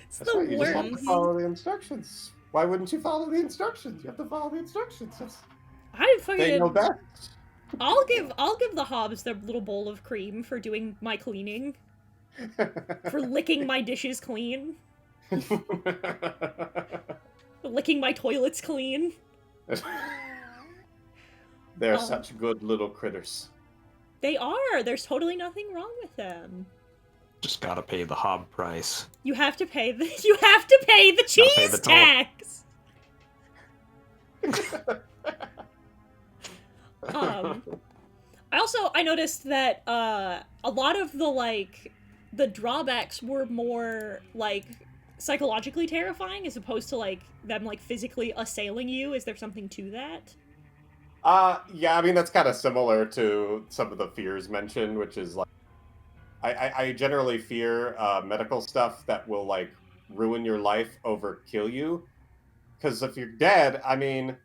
A: It's
B: That's
A: the
B: right, you just have to
A: worst.
B: follow the instructions. Why wouldn't you follow the instructions? You have to follow the instructions.
A: I
B: They know
A: fucking...
B: best.
A: I'll give the Hobbs their little bowl of cream for doing my cleaning. For licking my dishes clean. For licking my toilets clean.
B: They're such good little critters.
A: They are. There's totally nothing wrong with them.
D: Just gotta pay the hob price.
A: You have to pay the cheese
D: pay the toll.
A: tax. I noticed that a lot of the drawbacks were more like psychologically terrifying as opposed to like them like physically assailing you. Is there something to that?
B: Yeah, I mean that's kind of similar to some of the fears mentioned, which is like I generally fear medical stuff that will like ruin your life over kill you. Because if you're dead, I mean,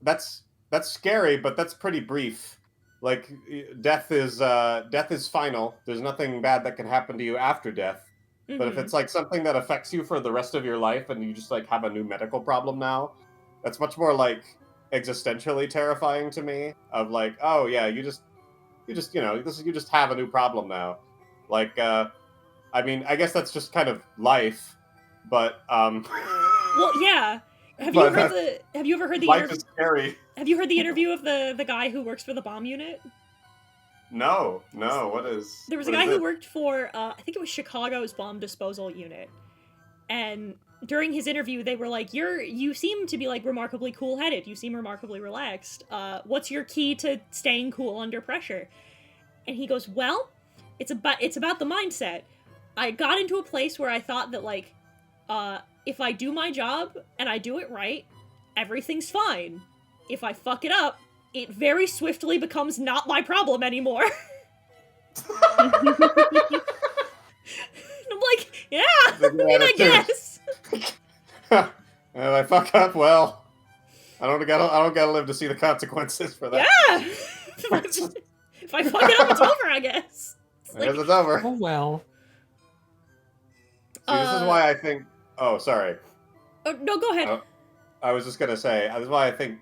B: that's scary, but that's pretty brief. Like death is final. There's nothing bad that can happen to you after death.
A: Mm-hmm.
B: But if it's like something that affects you for the rest of your life, and you just like have a new medical problem now, that's much more like existentially terrifying to me. Of like, oh yeah, you just you just have a new problem now. Like, I mean, I guess that's just kind of life. But
A: well, yeah. Have you ever heard the
B: life is scary.
A: Have you heard the interview of the guy who works for the bomb unit?
B: No. What is?
A: There was a guy who worked for I think it was Chicago's bomb disposal unit, and during his interview, they were like, you seem to be like remarkably cool-headed. You seem remarkably relaxed. What's your key to staying cool under pressure? And he goes, well, it's about the mindset. I got into a place where I thought that like, if I do my job and I do it right, everything's fine. If I fuck it up, it very swiftly becomes not my problem anymore. And I'm like, yeah, I mean, I guess.
B: If I fuck up, well, I don't gotta live to see the consequences for that.
A: Yeah. If I fuck it up, it's over, I guess.
B: I guess it's over.
D: Oh well.
B: See, this is why I think. Oh, sorry.
A: Oh, no, go ahead.
B: I was just gonna say. This is why I think.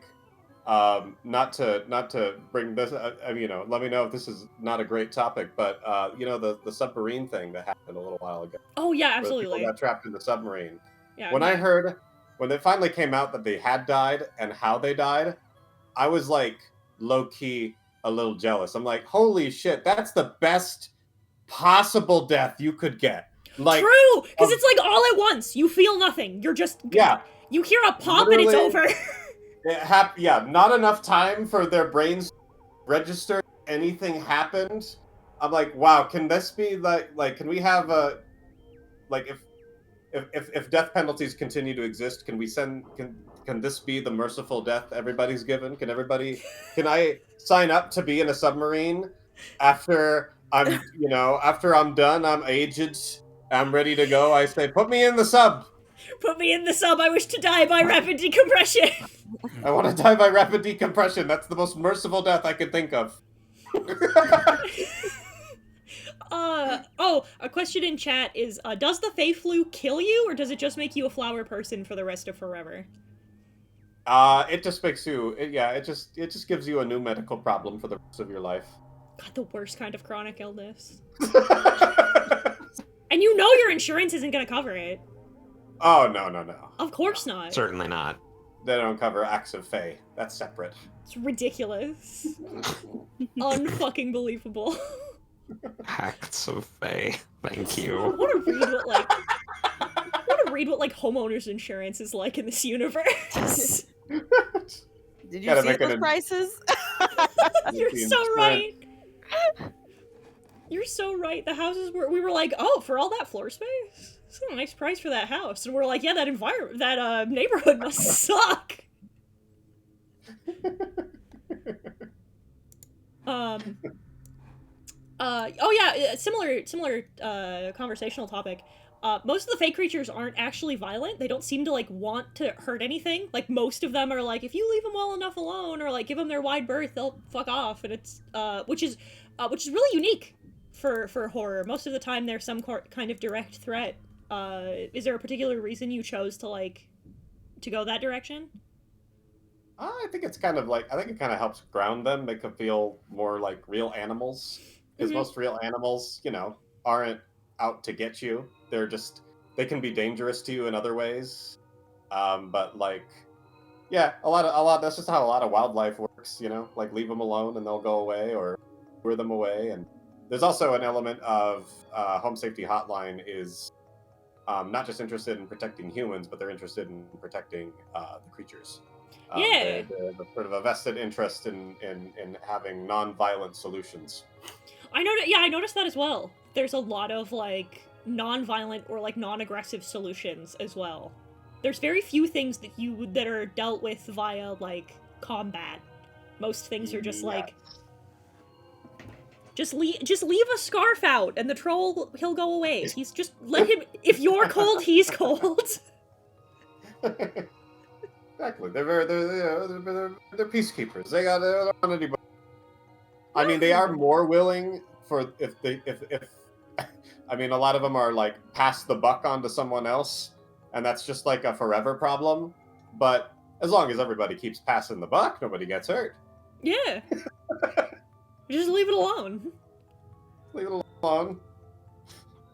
B: Not to bring this. Let me know if this is not a great topic, but the submarine thing that happened a little while ago.
A: Oh yeah,
B: Where
A: absolutely.
B: people got trapped in the submarine.
A: Yeah.
B: When I heard, when it finally came out that they had died and how they died, I was like low key a little jealous. I'm like, holy shit, that's the best possible death you could get. Like,
A: true, because it's like all at once. You feel nothing. You're just You hear a pop and it's over.
B: Not enough time for their brains to register anything happened. I'm like, wow, can this be like can we have a like if death penalties continue to exist, can this be the merciful death everybody's given? Can I sign up to be in a submarine after I'm done, I'm aged, I'm ready to go, I say, put me in the sub.
A: Put me in the sub, I wish to die by rapid decompression.
B: I want to die by rapid decompression. That's the most merciful death I could think of.
A: A question in chat is, does the Fey Flu kill you, or does it just make you a flower person for the rest of forever?
B: It just makes you, it just gives you a new medical problem for the rest of your life.
A: God, the worst kind of chronic illness. And you know your insurance isn't gonna cover it.
B: Oh, no.
A: Of course not.
D: Certainly not.
B: They don't cover acts of Fey. That's separate.
A: It's ridiculous. Unfucking believable.
D: Acts of Fey. Thank
A: I
D: you.
A: want to read what homeowners insurance is like in this universe.
C: Did you see those prices?
A: You're so right. You're so right. The houses we were like, oh, for all that floor space? It's a nice price for that house. And we're like, yeah, that neighborhood must suck. Similar conversational topic. most of the fake creatures aren't actually violent. They don't seem to like want to hurt anything. Like most of them are like, if you leave them well enough alone or like give them their wide berth, they'll fuck off. And it's which is really unique for horror. Most of the time, there's some kind of direct threat. Is there a particular reason you chose to go that direction?
B: I think it's kind of like, I think it kind of helps ground them, make them feel more like real animals. Because most real animals, you know, aren't out to get you. They're just, they can be dangerous to you in other ways. But like, yeah, a lot, that's just how a lot of wildlife works, you know, like leave them alone and they'll go away or lure them away. And there's also an element of Home Safety Hotline is not just interested in protecting humans, but they're interested in protecting the creatures.
A: Yeah.
B: They're sort of a vested interest in having non-violent solutions.
A: I noticed that as well. There's a lot of like non-violent or like non-aggressive solutions as well. There's very few things that are dealt with via like combat. Most things are just like just leave a scarf out and the troll, he'll go away. He's just let him, if you're cold, he's cold.
B: Exactly. They're peacekeepers. They don't want anybody. I mean, they are more willing for if I mean, a lot of them are like pass the buck on to someone else, and that's just like a forever problem. But as long as everybody keeps passing the buck, nobody gets hurt.
A: Yeah. Just leave it alone.
B: Leave it alone.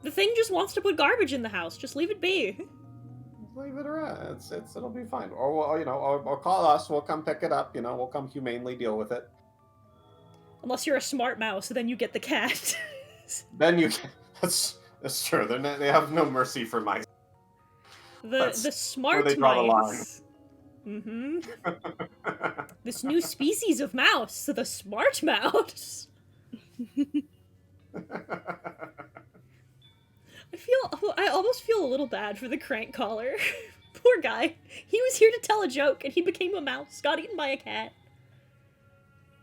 A: The thing just wants to put garbage in the house. Just leave it be.
B: Leave it around. It'll be fine. Or you know, or call us. We'll come pick it up. You know, we'll come humanely deal with it.
A: Unless you're a smart mouse, then you get the cat.
B: Then you. That's true. They have no mercy for mice.
A: The smart
B: where they draw
A: mice. Mm-hmm. This new species of mouse, the smart mouse. I almost feel a little bad for the crank caller. Poor guy. He was here to tell a joke, and he became a mouse. Got eaten by a cat.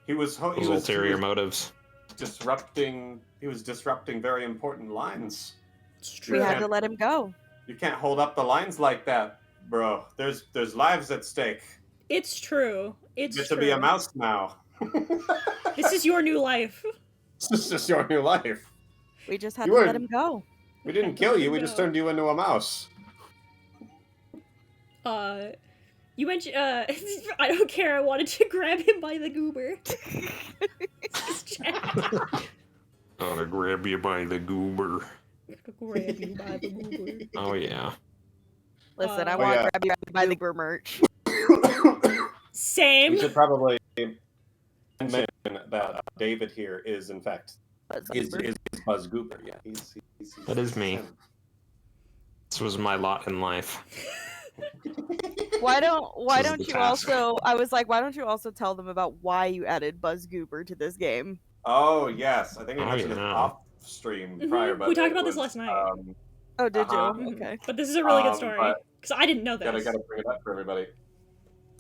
B: He was
D: ulterior motives.
B: He was disrupting very important lines.
A: It's true.
C: We had to let him go.
B: You can't hold up the lines like that, bro. There's lives at stake.
A: It's true.
B: You get to be a mouse now.
A: This is your new life.
B: This is just your new life.
C: We just had to let him go.
B: We didn't kill you. We just turned you into a mouse.
A: You mentioned, I don't care, I wanted to grab him by the goober.
D: I want to grab you by the goober.
A: Grab you by the goober.
D: Oh, yeah.
C: Listen, I want to grab you by the goober merch.
A: Same.
B: We should probably mention that David here is, in fact, is Buzz Goober. Yeah, he's
D: that is me. This was my lot in life.
C: Why don't you
D: task.
C: also? I was like, why don't you also tell them about why you added Buzz Goober to this game?
B: Oh yes, I think we mentioned it off stream prior. But
A: we talked about this last night.
C: Oh, did you? Okay.
A: But this is a really good story because I didn't know this.
B: Gotta bring it up for everybody.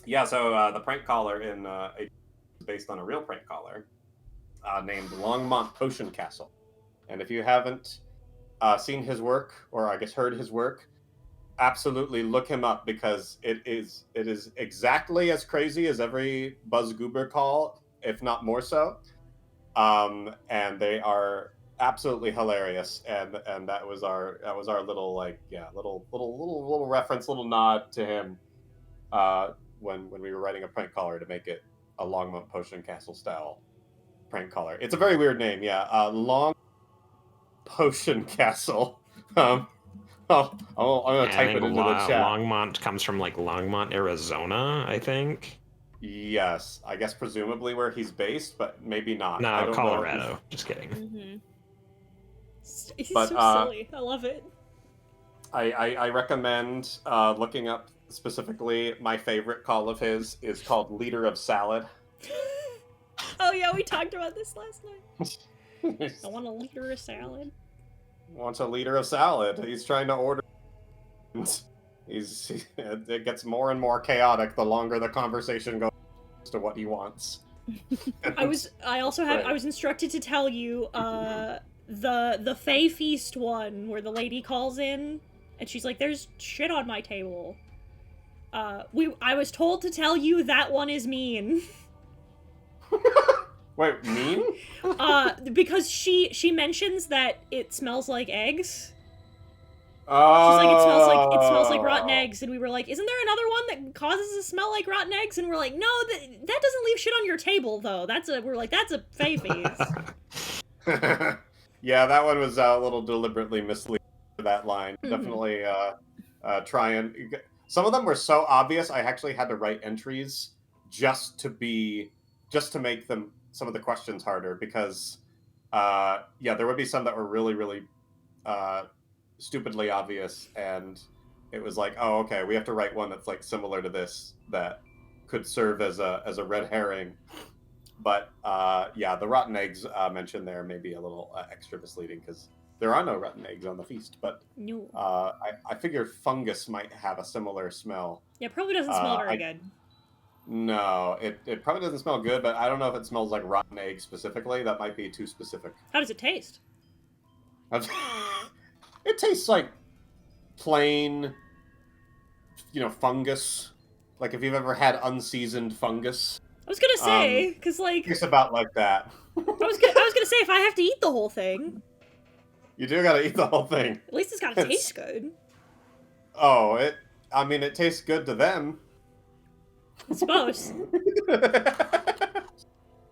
B: Yeah, so the prank caller in is based on a real prank caller named Longmont Potion Castle, and if you haven't seen his work, or I guess heard his work, absolutely look him up because it is exactly as crazy as every Buzz Goober call, if not more so. And they are absolutely hilarious, and that was our little little reference, little nod to him when we were writing a prank caller to make it a Longmont Potion Castle style prank caller. It's a very weird name, Long Potion Castle. I'm gonna type it into the chat.
D: Longmont comes from like Longmont, Arizona, I think.
B: Yes, I guess presumably where he's based, but maybe not.
D: No,
B: I don't
D: Colorado.
B: know.
D: Just kidding.
C: Mm-hmm.
A: He's so silly. I love it.
B: I recommend looking up specifically. My favorite call of his is called Leader of Salad.
A: Oh yeah, we talked about this last night. I want a liter of salad.
B: Wants a liter of salad. He's trying to order. It gets more and more chaotic the longer the conversation goes to what he wants.
A: I was instructed to tell you the Fae Feast one, where the lady calls in, and she's like, "There's shit on my table." I was told to tell you that one is mean.
B: Wait, mean?
A: Because she mentions that it smells like eggs.
B: Oh.
A: She's like, it smells like rotten eggs, and we were like, isn't there another one that causes a smell like rotten eggs? And we're like, no, that doesn't leave shit on your table though. That's a Fae Feast.
B: Yeah, that one was a little deliberately misleading for that line.
A: Mhm.
B: Definitely try and... Some of them were so obvious, I actually had to write entries just to make them some of the questions harder, because yeah, there would be some that were really, really stupidly obvious, and it was like, oh, okay, we have to write one that's like similar to this that could serve as a red herring. But yeah, the rotten eggs mentioned there may be a little extra misleading, because there are no rotten eggs on the feast. But
A: No.
B: I figured fungus might have a similar smell.
A: Yeah, probably doesn't smell very good.
B: No, it probably doesn't smell good, but I don't know if it smells like rotten egg specifically. That might be too specific.
A: How does it taste?
B: It tastes like plain, fungus. Like if you've ever had unseasoned fungus.
A: I was gonna say, because like...
B: It's about like that.
A: I was gonna say, if I have to eat the whole thing...
B: You do gotta eat the whole thing.
A: At least it's gotta taste good.
B: Oh, it tastes good to them.
A: I suppose.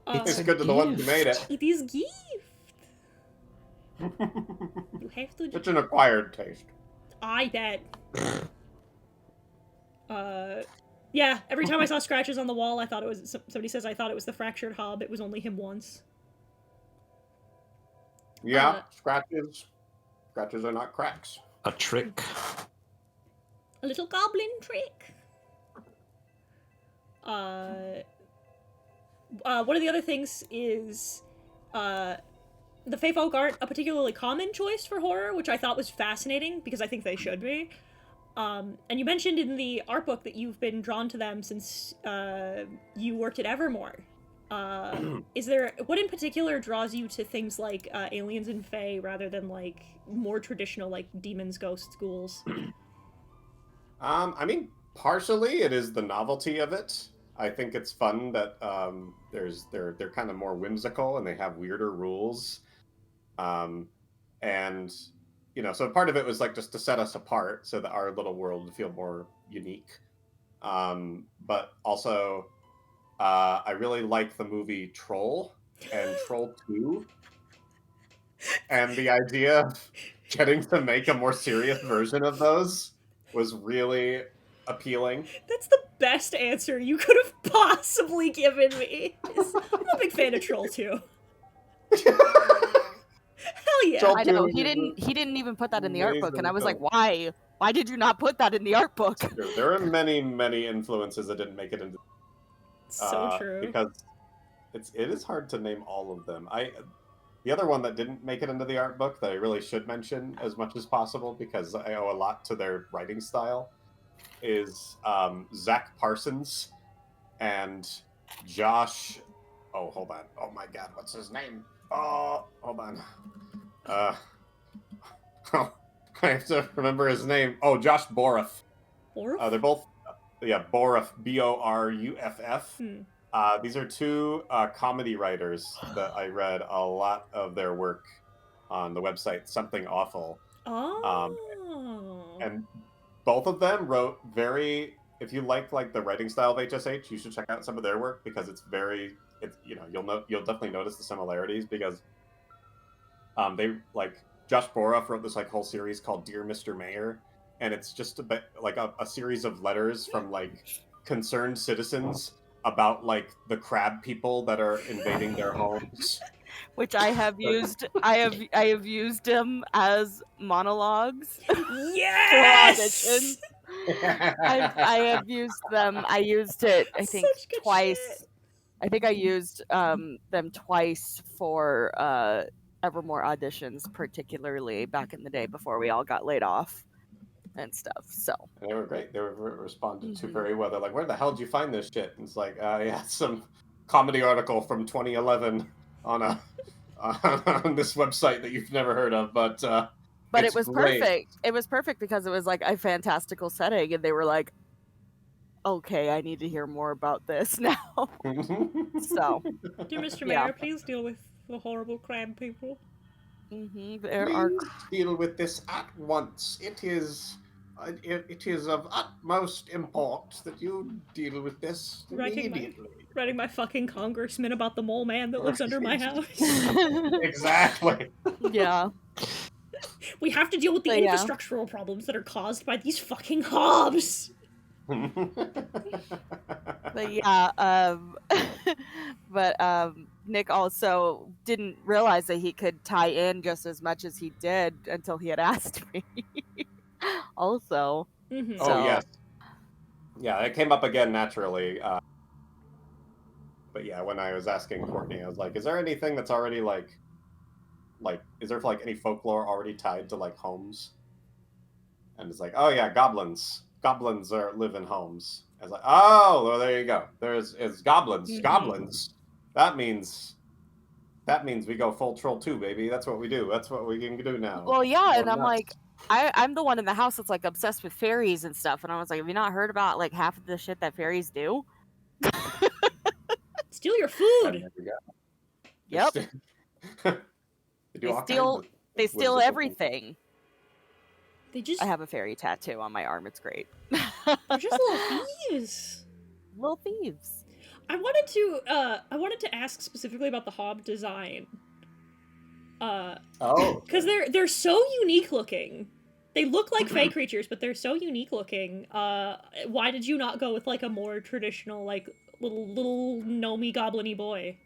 B: It's good to the ones who made it.
A: It is gift. You have to...
B: It's an acquired taste.
A: I bet. Yeah, every time I saw scratches on the wall, I thought it was... Somebody says I thought it was the fractured hob. It was only him once.
B: Yeah, scratches. Scratches are not cracks.
D: A trick.
A: A little goblin trick. One of the other things is, the Fae folk aren't a particularly common choice for horror, which I thought was fascinating, because I think they should be. And you mentioned in the art book that you've been drawn to them since, you worked at Evermore. Is there... What in particular draws you to things like, aliens and Fae, rather than, like, more traditional, like, demons, ghosts, ghouls?
B: I mean, partially it is the novelty of it. I think it's fun that they're kind of more whimsical and they have weirder rules, and so part of it was like just to set us apart so that our little world would feel more unique. But also, I really like the movie Troll and Troll 2, and the idea of getting to make a more serious version of those was really appealing.
A: That's the best answer you could have possibly given me. I'm a big fan of Troll 2. Hell yeah.
B: Troll
C: I know
B: 2
C: he didn't even put that in the art book, and I was like, why? Why did you not put that in the art book?
B: There are many, many influences that didn't make it into.
A: So true.
B: Because it is hard to name all of them. The other one that didn't make it into the art book that I really should mention as much as possible, because I owe a lot to their writing style, is Zach Parsons and Josh. Oh, hold on. Oh my God, what's his name? Oh, hold on. I have to remember his name. Oh, Josh Boruff.
A: Boruff?
B: They're both, Boruff, Boruff. These are two comedy writers that I read a lot of their work on the website Something Awful.
A: Oh.
B: And both of them wrote if you like the writing style of HSH, you should check out some of their work, because you'll definitely notice the similarities, because they Josh Boruff wrote this whole series called Dear Mr. Mayor, and it's just a bit like a series of letters from concerned citizens about the crab people that are invading their homes.
C: Which I have used. I have used them as monologues.
A: Yes.
C: For auditions. I have used them. I used it. I think twice.
A: Shit.
C: I think I used them twice for Evermore auditions, particularly back in the day before we all got laid off and stuff. So
B: and they were great. They were responded to very well. They're like, "Where the hell did you find this shit?" And it's like, yeah, some comedy article from 2011 on on this website that you've never heard of, but
C: But
B: it's
C: it was
B: great.
C: perfect. It was perfect because it was like a fantastical setting, and they were like, "Okay, I need to hear more about this now." So,
A: Dear Mr.
C: Yeah.
A: Mayor, please deal with the horrible crab people.
C: there are.
B: Please deal with this at once. It is of utmost import that you deal with this immediately.
A: Writing my fucking congressman about the mole man that lives under my house.
B: Exactly.
C: Yeah.
A: We have to deal with the
C: But yeah.
A: infrastructural problems that are caused by these fucking hobs.
C: But yeah, Nick also didn't realize that he could tie in just as much as he did until he had asked me. Also,
A: Mhm.
B: Oh yes. Yeah, it came up again naturally. But yeah, when I was asking Courtney, I was like, "Is there anything that's already like, is there like any folklore already tied to like homes?" And it's like, "Oh yeah, goblins. Goblins live in homes." I was like, "Oh, well, there you go. It's goblins.
A: Mhm.
B: Goblins. That means we go full troll too, baby. That's what we do. That's what we can do now."
C: well, yeah,
B: Go
C: and I'm
B: nuts.
C: like, I'm the one in the house that's like obsessed with fairies and stuff, and I was like, have you not heard about like half of the shit that fairies do?
A: Steal your
B: And
A: food.
B: there we go.
C: Yep.
B: They do all kinds of
C: They steal
B: whimsical things.
C: everything.
A: They just
C: I have a fairy tattoo on my arm. It's great.
A: they're just little thieves.
C: Little thieves.
A: I wanted to ask specifically about the hob design.
B: Oh,
A: Because they're so unique looking. They look like fey creatures, but they're so unique looking. Why did you not go with like a more traditional, like little gnomey goblin-y boy?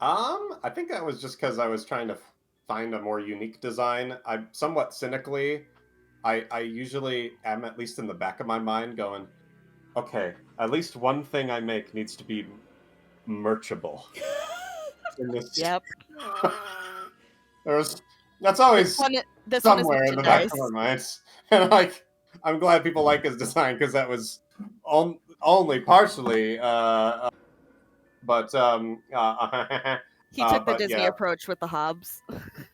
B: I think that was just because I was trying to find a more unique design. I somewhat cynically, I usually am, at least in the back of my mind, going, okay, at least one thing I make needs to be merchable. In this,
C: Yep.
B: that's always
C: This
B: somewhere
C: one is
B: in the back of
C: merchandise.
B: my mind. And like, I'm glad people like his design because that was only partially. But
C: He took the
B: but
C: Disney
B: yeah.
C: approach with the hobs.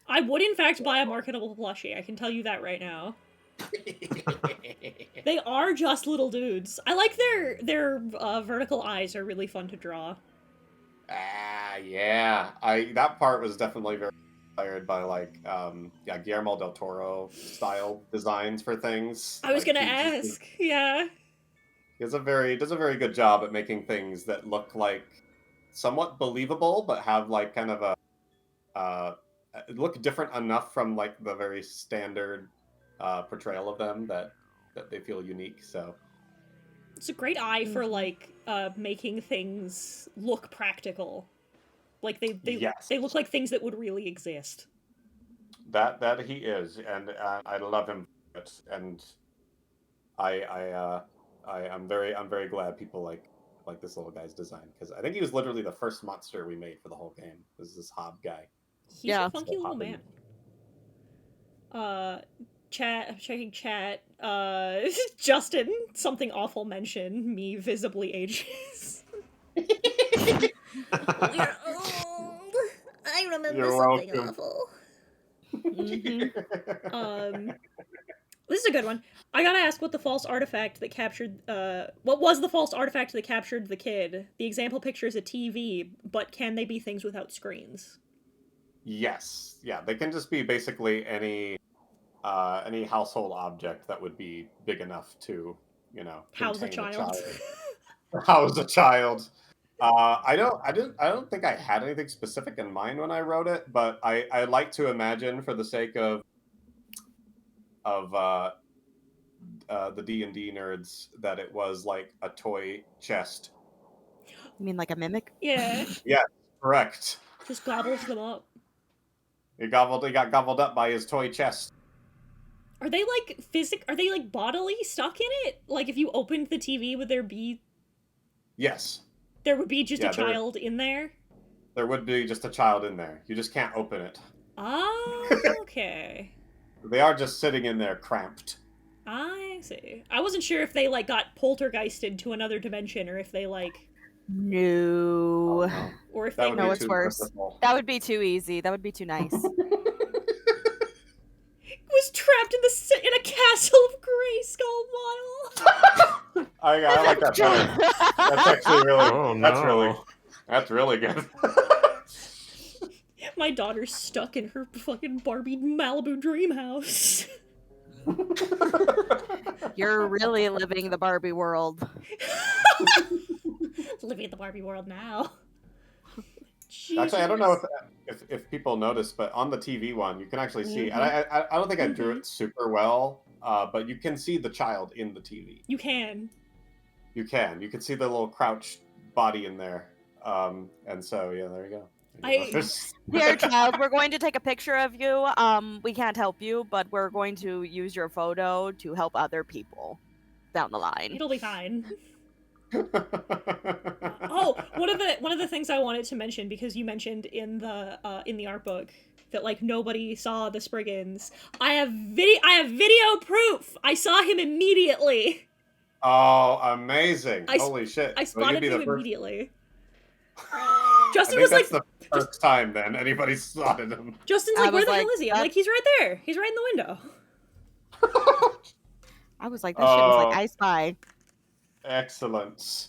A: I would in fact buy a marketable plushie. I can tell you that right now. They are just little dudes. I like their vertical eyes are really fun to draw.
B: Yeah. That part was definitely very inspired by like Guillermo del Toro style designs for things.
A: I was
B: Like,
A: gonna ask. Yeah.
B: He does a very good job at making things that look like somewhat believable, but have like kind of a look different enough from like the very standard portrayal of them that they feel unique. So
A: It's a great eye for like making things look practical. Like
B: yes,
A: they look like things that would really exist.
B: that he is, and I love him for it, and I'm very glad people like this little guy's design, because I think he was literally the first monster we made for the whole game. Was this hob guy?
A: He's a funky little man. Chat, I'm checking chat. Justin, something awful mentioned. Me visibly ages. We're old. I remember
B: You're
A: something
B: welcome.
A: awful.
C: Mm-hmm.
A: This is a good one. I gotta ask what the false artifact that captured, what was the false artifact that captured the kid? The example picture is a TV, but can they be things without screens?
B: Yes, yeah, they can just be basically any household object that would be big enough to,
A: House a
B: contain
A: child.
B: House a child. I don't think I had anything specific in mind when I wrote it, but I like to imagine, for the sake of the D&D nerds, that it was like a toy chest.
C: You mean like a mimic?
A: Yeah.
B: Yeah, correct.
A: Just gobbles them up.
B: He got gobbled up by his toy chest.
A: Are they like bodily stuck in it? Like if you opened the TV, would there be
B: Yes.
A: There would be just
B: Yeah,
A: a child in there?
B: There would be just a child in there. You just can't open it.
A: Oh, okay.
B: They are just sitting in there cramped.
A: I see. I wasn't sure if they like got poltergeisted to another dimension or if they like
C: No.
B: Oh, no.
A: Or if
B: That
A: they
B: would
C: No,
B: be
C: it's
B: too
C: worse.
B: merciful.
C: That would be too easy. That would be too nice.
A: was trapped in a castle of Grayskull model.
B: I like that better. That's actually really.
D: Oh,
B: That's really good.
A: My daughter's stuck in her fucking Barbie Malibu dream house.
C: You're really living the Barbie world.
A: Living in the Barbie world now.
B: Actually, I don't know
A: Jesus.
B: if people notice, but on the TV one, you can actually see. And
A: Mm-hmm.
B: I don't think I drew it super well, but you can see the child in the TV.
A: You can.
B: You can see the little crouched body in there. And so yeah, there you go.
C: Dear child, we're going to take a picture of you. We can't help you, but we're going to use your photo to help other people down the line.
A: It'll be fine. Oh, one of the things I wanted to mention, because you mentioned in the art book that like nobody saw the Spriggans. I have video proof. I saw him immediately.
B: Oh, amazing! Holy shit!
A: I spotted him immediately. Justin
B: I think
A: was
B: that's
A: like,
B: the first time then anybody spotted him.
A: Justin's like, where the hell is he? I'm like, he's right there. He's right in the window.
C: I was like, that shit was like I Spy.
B: Excellent.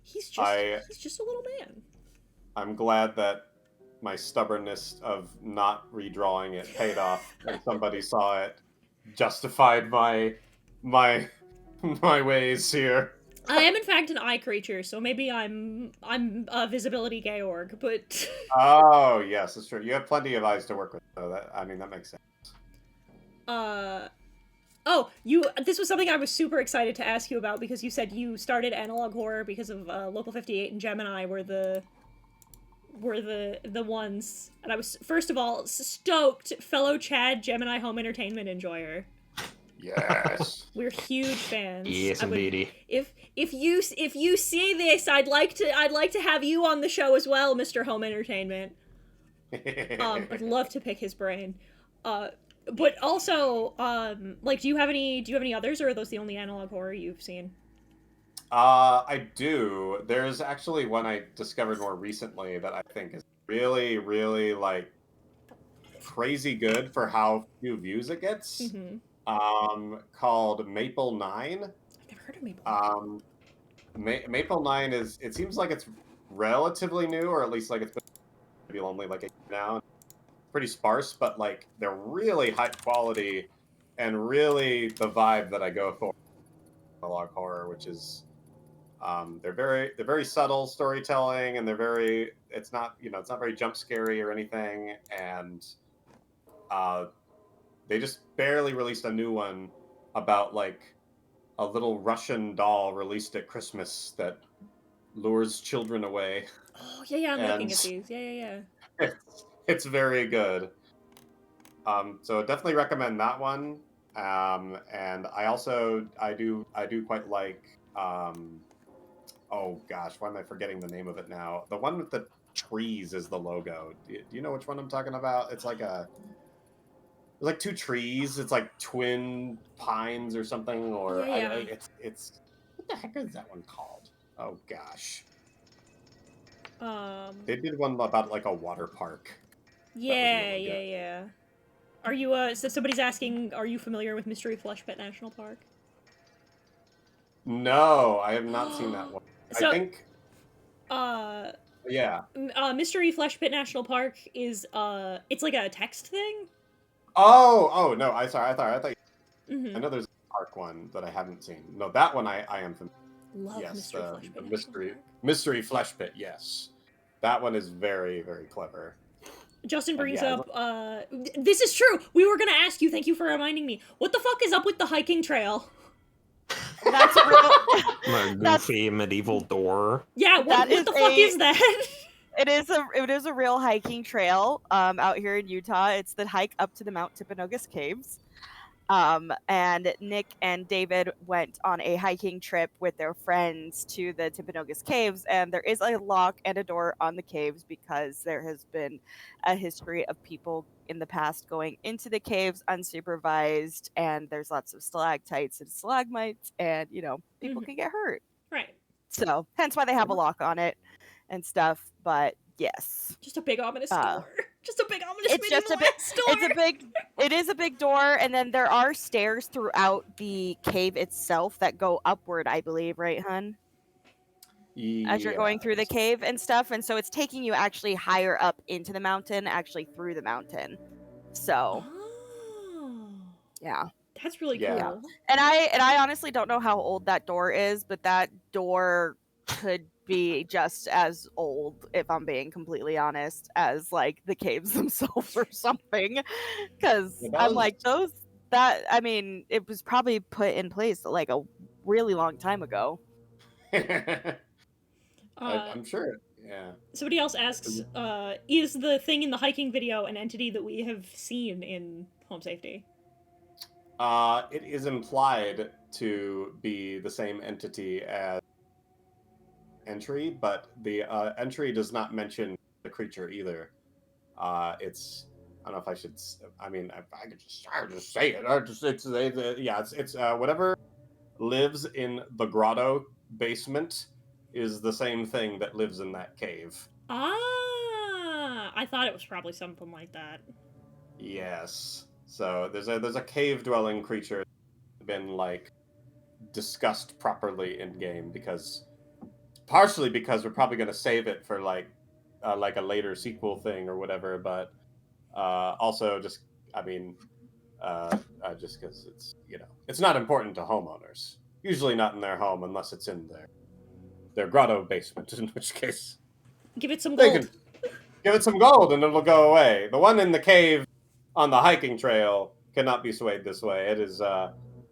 A: He's just a little man.
B: I'm glad that my stubbornness of not redrawing it paid off, and somebody saw it, justified my ways here.
A: I am in fact an eye creature, so maybe I'm a visibility Georg, but
B: Oh yes, that's true. You have plenty of eyes to work with, so that makes sense.
A: This was something I was super excited to ask you about, because you said you started analog horror because of Local 58 and Gemini were the ones, and I was first of all stoked, fellow Chad Gemini home entertainment enjoyer.
B: Yes.
A: We're huge fans.
D: Yes, indeedy.
A: If you see this, I'd like to have you on the show as well, Mr. Home Entertainment. I'd love to pick his brain. But also, like, do you have any others, or are those the only analog horror you've seen?
B: I do. There's actually one I discovered more recently that I think is really, really like crazy good for how few views it gets.
A: Mm-hmm.
B: Called Maple 9.
A: I've never heard of Maple
B: 9. Maple 9 it seems like it's relatively new, or at least like it's been maybe only like a year now. Pretty sparse, but like they're really high quality and really the vibe that I go for analog horror, which is they're very subtle storytelling, and it's not very jump scary or anything, and they just barely released a new one about like a little Russian doll released at Christmas that lures children away.
A: Oh yeah, I'm looking at these. Yeah.
B: It's very good. So I definitely recommend that one. And I do quite like oh gosh, why am I forgetting the name of it now? The one with the trees is the logo. Do you know which one I'm talking about? It's like like two trees. It's like twin pines or something, or
A: Yeah.
B: it's what the heck is that one called? Oh gosh. They did one about like a water park.
A: Yeah. Are you so somebody's asking, are you familiar with Mystery Flush Pit National Park?
B: No, I have not seen that one.
A: So,
B: I think yeah.
A: Mystery Flush Pit National Park is it's like a text thing.
B: Oh no, I thought
A: Mm-hmm.
B: I know there's a park one that I haven't seen. No, that one I am familiar.
A: Love
B: Yes,
A: Mystery Flush Pit.
B: Mystery Flush Pit, yes. That one is very, very clever.
A: Justin brings up, this is true! We were gonna ask you, thank you for reminding me. What the fuck is up with the hiking trail?
C: That's
D: A goofy medieval door.
A: Yeah, what the fuck is that?
C: It is a real hiking trail out here in Utah. It's the hike up to the Mount Timpanogos Caves. And Nick and David went on a hiking trip with their friends to the Timpanogos Caves, and there is a lock and a door on the caves because there has been a history of people in the past going into the caves unsupervised, and there's lots of stalactites and stalagmites, and people can get hurt.
A: Right.
C: So hence why they have a lock on it and stuff. But yes,
A: Just a big ominous door. Just a big ominous
C: it's just a big.
A: door.
C: It's a big. It is a big door, and then there are stairs throughout the cave itself that go upward. I believe, right, hun? As you're going through the cave and stuff, and so it's taking you actually higher up into the mountain, actually through the mountain. So
A: Oh,
C: yeah.
A: that's really
B: Yeah.
A: cool.
C: And I honestly don't know how old that door is, but that door could be just as old, if I'm being completely honest, as like the caves themselves or something. Because
B: It
C: I'm
B: does.
C: like I mean, it was probably put in place like a really long time ago.
B: I'm sure. Yeah.
A: Somebody else asks, is the thing in the hiking video an entity that we have seen in Home Safety?
B: It is implied to be the same entity as entry, but the entry does not mention the creature either. It's I don't know if I should. I mean, I could just say it. It's whatever lives in the grotto basement is the same thing that lives in that cave.
A: Ah, I thought it was probably something like that.
B: Yes. So there's a cave dwelling creature that's been like discussed properly in game partially because we're probably going to save it for like a later sequel thing or whatever, but also just I mean just because it's not important to homeowners, usually not in their home unless it's in their grotto basement, in which case
A: Give it some
B: they
A: gold.
B: can give it some gold and it'll go away. The one in the cave on the hiking trail cannot be swayed this way. It is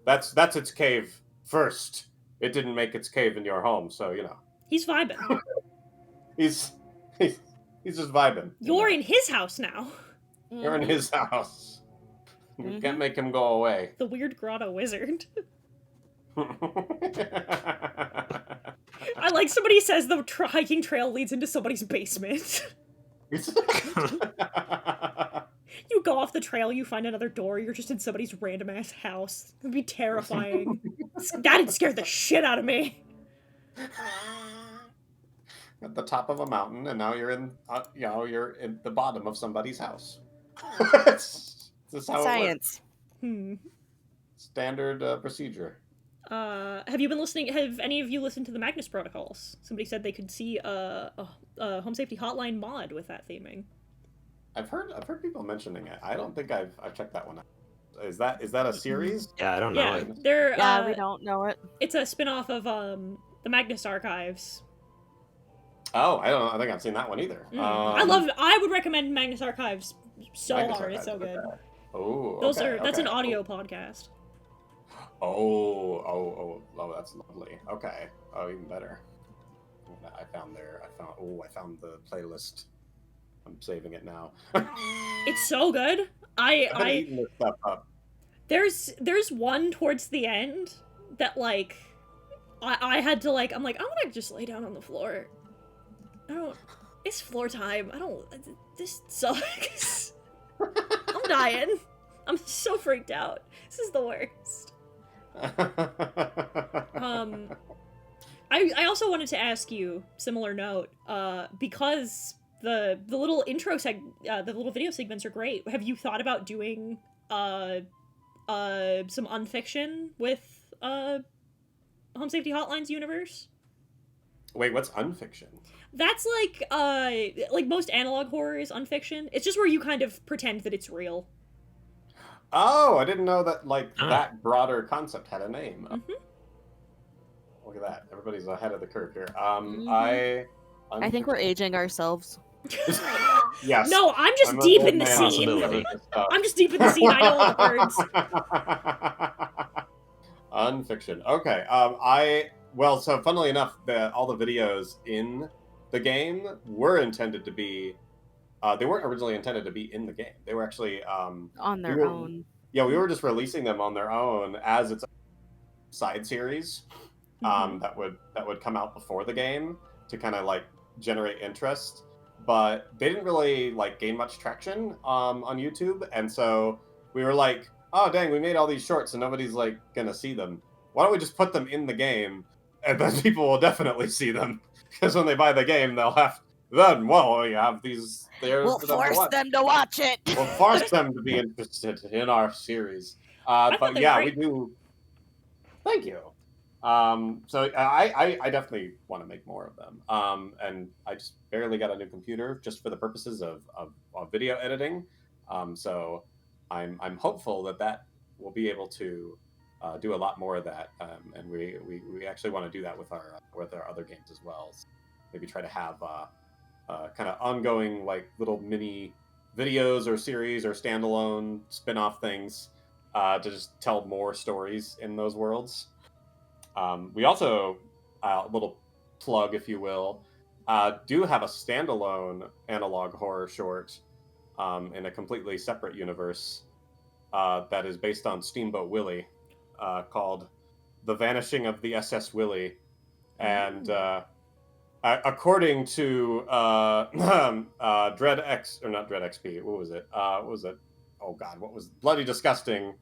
B: that's its cave first. It didn't make its cave in your home, so
A: He's vibing.
B: he's just vibing.
A: You're in his house now.
B: You're in his house. You can't make him go away.
A: The weird grotto wizard. I like somebody says the hiking trail leads into somebody's basement. You go off the trail, you find another door, you're just in somebody's random ass house. It'd be terrifying. That'd scare the shit out of me.
B: At the top of a mountain, and now you're in you're in the bottom of somebody's house. This is how
C: Science.
B: It works. Standard procedure.
A: Have you been listening? Have any of you listened to the Magnus Protocols? Somebody said they could see a Home Safety Hotline mod with that theming.
B: I've heard people mentioning it. I don't think I've checked that one out. Is that a series?
D: Yeah, I don't know.
A: Yeah, they're
C: we don't know it.
A: It's a spin-off of the Magnus Archives.
B: Oh, I don't know. I think I've seen that one either.
A: I would recommend Magnus Archives so
B: Magnus
A: hard. It's so
B: Archives,
A: good.
B: okay. Oh,
A: That's
B: okay.
A: an audio podcast.
B: Oh, that's lovely. Okay. Oh, even better. I found the playlist. I'm saving it now.
A: It's so good.
B: I've been eating this stuff up.
A: There's one towards the end that like I had to like I'm like I want to just lay down on the floor. It's floor time. This sucks. I'm dying. I'm so freaked out. This is the worst. I also wanted to ask you, similar note, because the little intro the little video segments are great. Have you thought about doing some unfiction with Home Safety Hotline's universe?
B: Wait, what's unfiction?
A: That's like most analog horror is unfiction. It's just where you kind of pretend that it's real.
B: Oh, I didn't know that that broader concept had a name.
A: Mm-hmm.
B: Look at that. Everybody's ahead of the curve here.
C: I think we're aging ourselves.
B: Yes.
A: No, I'm just deep in the scene. I'm just deep in the scene. I know all the words.
B: Unfiction. Okay. So funnily enough, all the videos in the game were intended to be. They weren't originally intended to be in the game. They were actually
C: on their own.
B: Yeah, we were just releasing them on their own as its side series that would come out before the game to kind of like generate interest. But they didn't really like gain much traction on YouTube, and so we were like, "Oh dang, we made all these shorts and nobody's like gonna see them. Why don't we just put them in the game and then people will definitely see them because when they buy the game, they'll have. Then, well, we have these there
C: We'll
B: for them to
C: force
B: watch.
C: them to watch it.
B: We'll force them to be interested in our series.
A: I thought
B: But
A: they were
B: yeah, we
A: great.
B: do. Thank you. So I definitely want to make more of them. And I just barely got a new computer just for the purposes of video editing. So I'm hopeful that will be able to do a lot more of that. And we actually want to do that with our other games as well. So maybe try to have kind of ongoing like little mini videos or series or standalone spin-off things to just tell more stories in those worlds. We also, little plug, if you will, do have a standalone analog horror short in a completely separate universe that is based on Steamboat Willie, called "The Vanishing of the SS Willie," and according to Dread X, or not Dread XP, what was it? What was it? Oh God, what was Bloody Disgusting?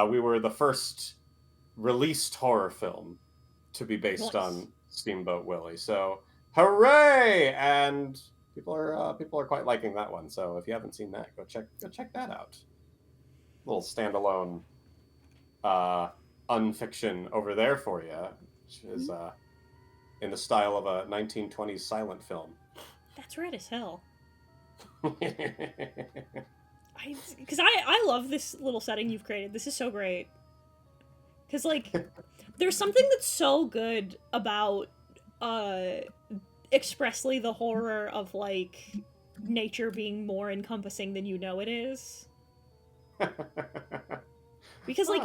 B: We were the first released horror film to be based
A: Nice.
B: on Steamboat Willie. So hooray! And people are quite liking that one. So if you haven't seen that, go check that out. Little standalone unfiction over there for you, which is in the style of a 1920s silent film.
A: That's rad as hell. Because I love this little setting you've created. This is so great. Because, like, there's something that's so good about expressly the horror of, like, nature being more encompassing than you know it is. Because, like,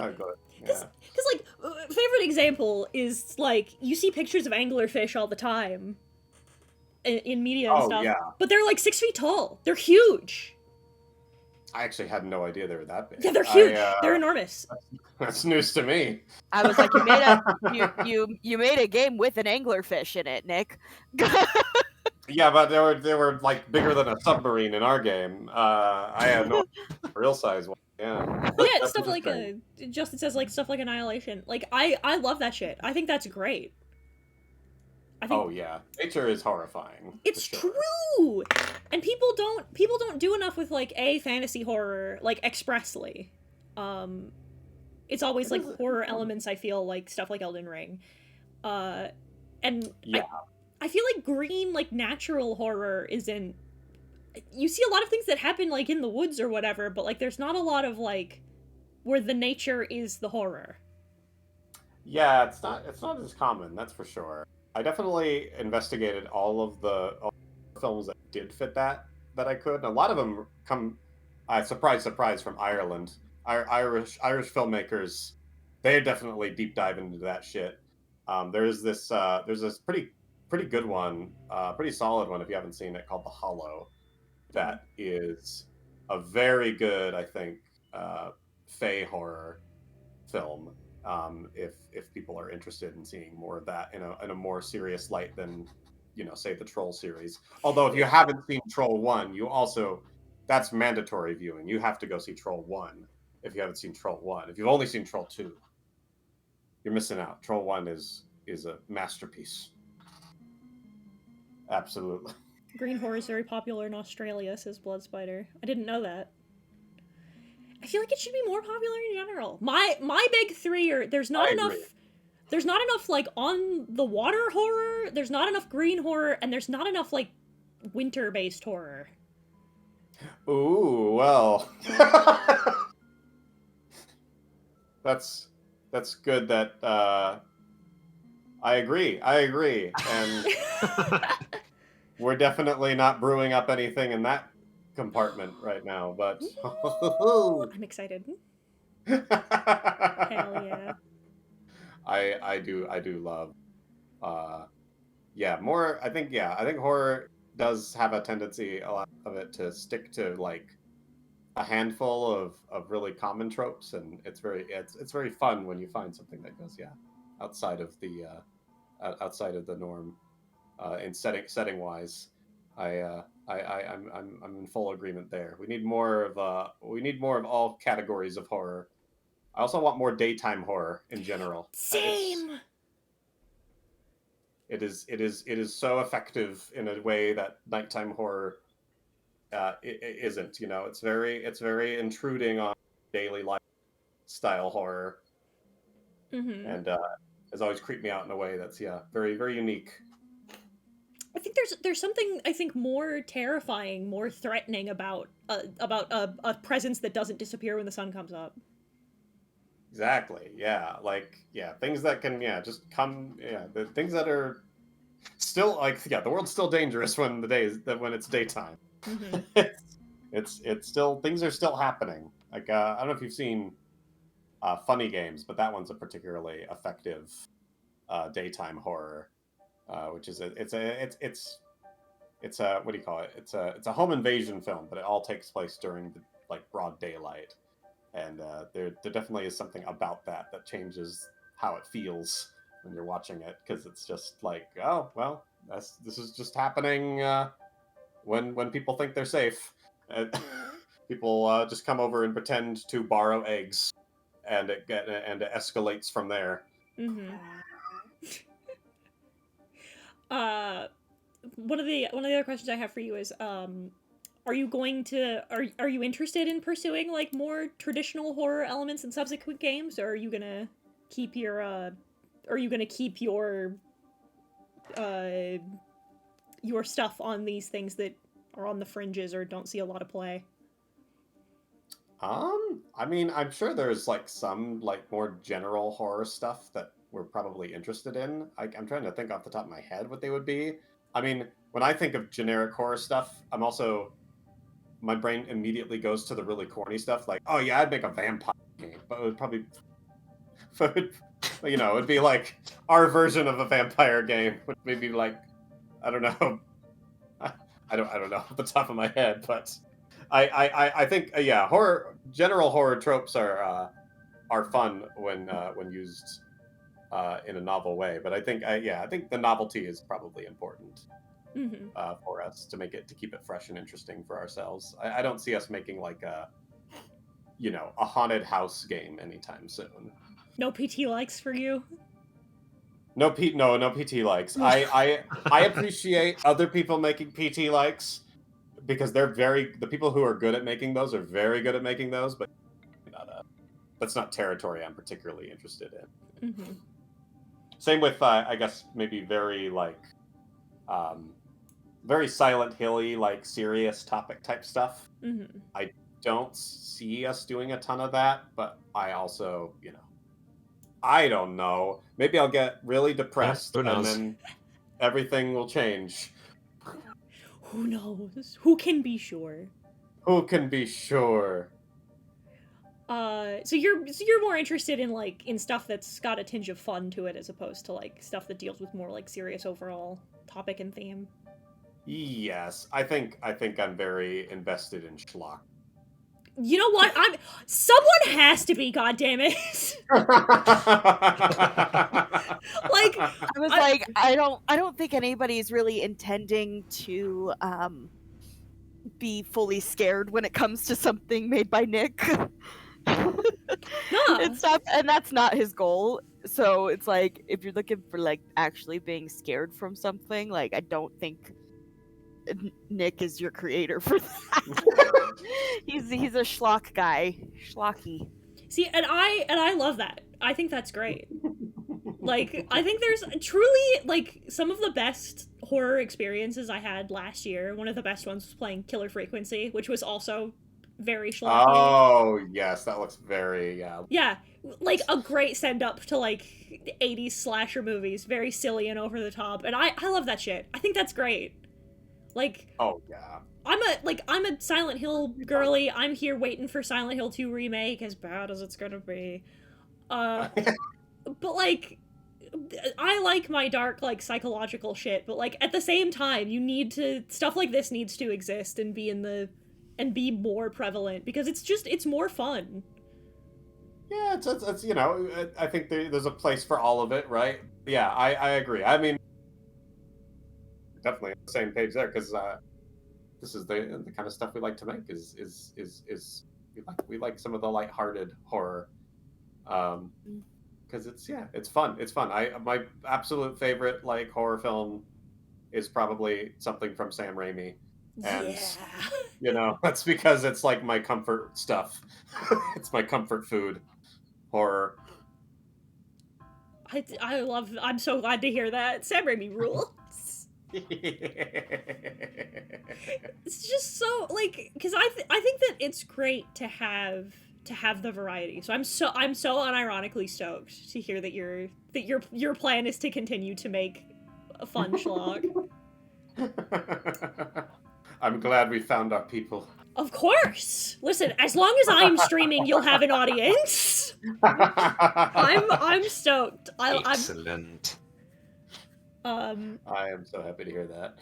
A: because like, favorite example is, like, you see pictures of anglerfish all the time in media and stuff.
B: Yeah.
A: But they're, like, 6 feet tall. They're huge.
B: I actually had no idea they were that big.
A: Yeah, they're huge. They're enormous.
B: That's news to me.
C: I was like, you made a game with an anglerfish in it, Nick.
B: Yeah, but they were like bigger than a submarine in our game. I had no real size one. Yeah.
A: Well, yeah, stuff like Justin says, like, stuff like Annihilation. Like, I love that shit. I think that's great. I think
B: oh yeah, nature is horrifying.
A: it's true, and people don't do enough with, like, fantasy horror, like, expressly. It's always like horror elements. I feel like stuff like Elden Ring, and
B: yeah.
A: I feel like green, like, natural horror isn't. You see a lot of things that happen, like, in the woods or whatever, but, like, there's not a lot of, like, where the nature is the horror.
B: Yeah, it's not as common, that's for sure. I definitely investigated all of the films that did fit that I could. And a lot of them come, surprise, from Ireland. Irish filmmakers, they definitely deep dive into that shit. There's this pretty good one, pretty solid one if you haven't seen it, called The Hollow. That is a very good, I think, fae horror film. If people are interested in seeing more of that in a more serious light than, say the Troll series. Although if you haven't seen Troll 1, that's mandatory viewing. You have to go see Troll 1 if you haven't seen Troll 1. If you've only seen Troll 2, you're missing out. Troll 1 is a masterpiece. Absolutely.
A: Green horror is very popular in Australia, says Blood Spider. I didn't know that. I feel like it should be more popular in general. My big three are there's not enough like on the water horror, there's not enough green horror, and there's not enough like winter based horror.
B: Ooh, well. That's good that I agree. And we're definitely not brewing up anything in that compartment right now, but
A: I'm excited. Hell yeah.
B: I do love more. I think horror does have a tendency, a lot of it, to stick to like a handful of really common tropes, and it's very fun when you find something that goes outside of the norm in setting wise. I'm in full agreement there. We need more of all categories of horror. I also want more daytime horror in general.
A: Same.
B: it is so effective in a way that nighttime horror isn't. It's very intruding on daily life style horror,
A: Mm-hmm.
B: and has always creeped me out in a way that's very very unique.
A: I think there's something I think more terrifying, more threatening about a presence that doesn't disappear when the sun comes up.
B: Exactly. Yeah. Things that can just come. The things that are still the world's still dangerous when when it's daytime.
A: Mm-hmm.
B: It's still things are still happening. Like I don't know if you've seen Funny Games, but that one's a particularly effective daytime horror, which is it's a what do you call it? It's a home invasion film, but it all takes place during the broad daylight, and there definitely is something about that changes how it feels when you're watching it, because it's just like, oh well, this is just happening when people think they're safe. And people just come over and pretend to borrow eggs, and it escalates from there.
A: Mm-hmm. One of the other questions I have for you is, are you going to are you interested in pursuing like more traditional horror elements in subsequent games, or are you gonna keep your your stuff on these things that are on the fringes or don't see a lot of play?
B: I mean, I'm sure there's some more general horror stuff that we're probably interested in. I'm trying to think off the top of my head what they would be. I mean, when I think of generic horror stuff, my brain immediately goes to the really corny stuff. Like, oh yeah, I'd make a vampire game, but it would probably, it'd be like our version of a vampire game. Would maybe I don't know, I don't know off the top of my head, but I think general horror tropes are fun when used in a novel way. But I think the novelty is probably important
A: Mm-hmm.
B: for us to keep it fresh and interesting for ourselves. I don't see us making a haunted house game anytime soon.
A: No PT likes for you.
B: No PT likes. I appreciate other people making PT likes, because the people who are good at making those are very good at making those, but that's not territory I'm particularly interested in.
A: Mm-hmm.
B: Same with I guess maybe very very Silent Hill-y, serious topic type stuff.
A: Mm-hmm.
B: I don't see us doing a ton of that, but I also, I don't know. Maybe I'll get really depressed,
D: who knows?
B: and then everything will change.
A: Who knows? Who can be sure?
B: Who can be sure?
A: So you're more interested in in stuff that's got a tinge of fun to it, as opposed to stuff that deals with more serious overall topic and theme.
B: Yes, I think I'm very invested in schlock.
A: You know what? Someone has to be, goddammit.
C: I don't think anybody's really intending to be fully scared when it comes to something made by Nick.
A: No.
C: And that's not his goal. So it's if you're looking for actually being scared from something, I don't think Nick is your creator for that. he's a schlock guy. Schlocky.
A: See, and I love that. I think that's great. I think there's truly some of the best horror experiences I had last year. One of the best ones was playing Killer Frequency, which was also very schlocky.
B: Oh yes, that looks very
A: Yeah, a great send up to 80s slasher movies, very silly and over the top, and I love that shit. I think that's great.
B: Oh yeah.
A: I'm a Silent Hill girly. I'm here waiting for Silent Hill 2 remake, as bad as it's gonna be. But I like my dark psychological shit, but at the same time, stuff like this needs to exist and be more prevalent, because it's more fun.
B: Yeah, it's I think there's a place for all of it, right? Yeah, I agree. I mean, definitely on the same page there, because this is the kind of stuff we like to make. We like some of the lighthearted horror. because it's fun. It's fun. My absolute favorite like horror film is probably something from Sam Raimi, and that's because it's like my comfort stuff. It's my comfort food, horror.
A: I'm so glad to hear that. Sam Raimi rules. It's just so like, because I think that it's great to have the variety. So I'm so unironically stoked to hear that your plan is to continue to make a fun schlock.
B: I'm glad we found our people.
A: Of course. Listen, as long as I'm streaming, you'll have an audience. I'm stoked.
D: Excellent.
B: I am so happy to hear that.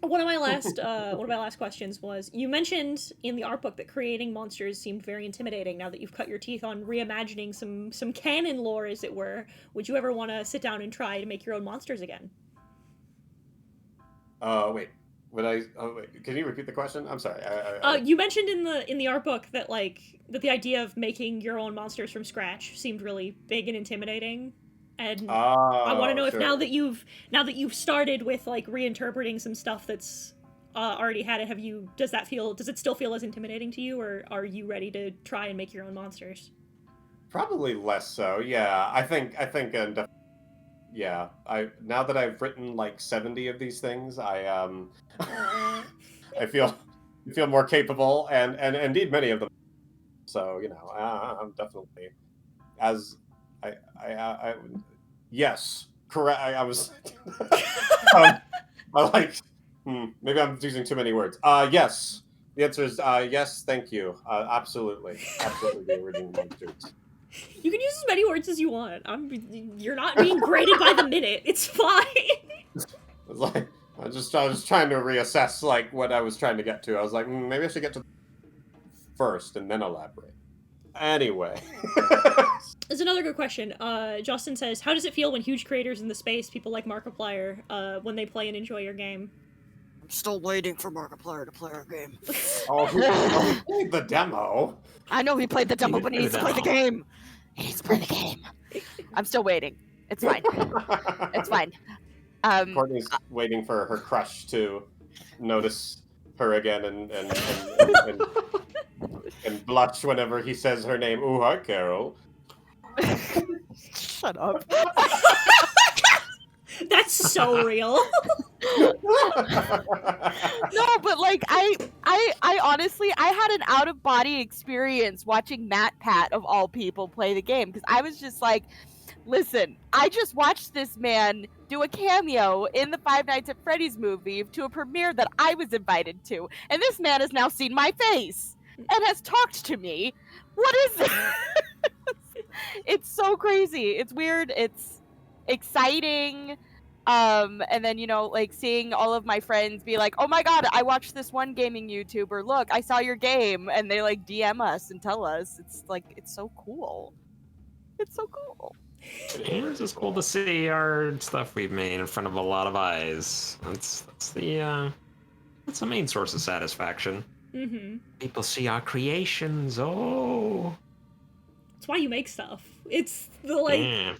A: One of my last questions was, you mentioned in the art book that creating monsters seemed very intimidating. Now that you've cut your teeth on reimagining some canon lore, as it were, would you ever want to sit down and try to make your own monsters again?
B: Wait. Can you repeat the question? I'm sorry.
A: You mentioned in the art book that that the idea of making your own monsters from scratch seemed really big and intimidating, and I want to know if now that you've started with like reinterpreting some stuff that's already had it, does it still feel as intimidating to you, or are you ready to try and make your own monsters?
B: Probably less so. Yeah, I think yeah, now that I've written like 70 of these things, I feel more capable, and indeed many of them. So I'm definitely yes, correct. I was maybe I'm using too many words. Yes, the answer is yes. Thank you. Absolutely, the original monsters.
A: You can use as many words as you want. You're not being graded by the minute. It's fine.
B: It's like I was trying to reassess like what I was trying to get to. I was like, maybe I should get to first and then elaborate. Anyway.
A: There's another good question. Justin says, how does it feel when huge creators in the space, people like Markiplier, when they play and enjoy your game?
C: I'm still waiting for Markiplier to play our game.
B: He played the demo.
C: I know he played the demo, but he needs to play the game. He needs to play the game. I'm still waiting. It's fine. It's fine.
B: Courtney's waiting for her crush to notice her again and blush whenever he says her name. Ooh, hi, Carol.
C: Shut up.
A: That's so real.
C: No, but like I honestly had an out of body experience watching Matt Pat of all people play the game, because I was just like, listen, I just watched this man do a cameo in the Five Nights at Freddy's movie to a premiere that I was invited to, and this man has now seen my face and has talked to me. What is this? It's so crazy. It's weird. It's exciting. And then, like seeing all of my friends be like, oh my god, I watched this one gaming YouTuber, look, I saw your game, and they like DM us and tell us. It's like, it's so cool. It's so cool.
D: It's just cool to see our stuff we've made in front of a lot of eyes. That's the main source of satisfaction.
A: Mm-hmm.
D: People see our creations. Oh,
A: that's why you make stuff. It's the like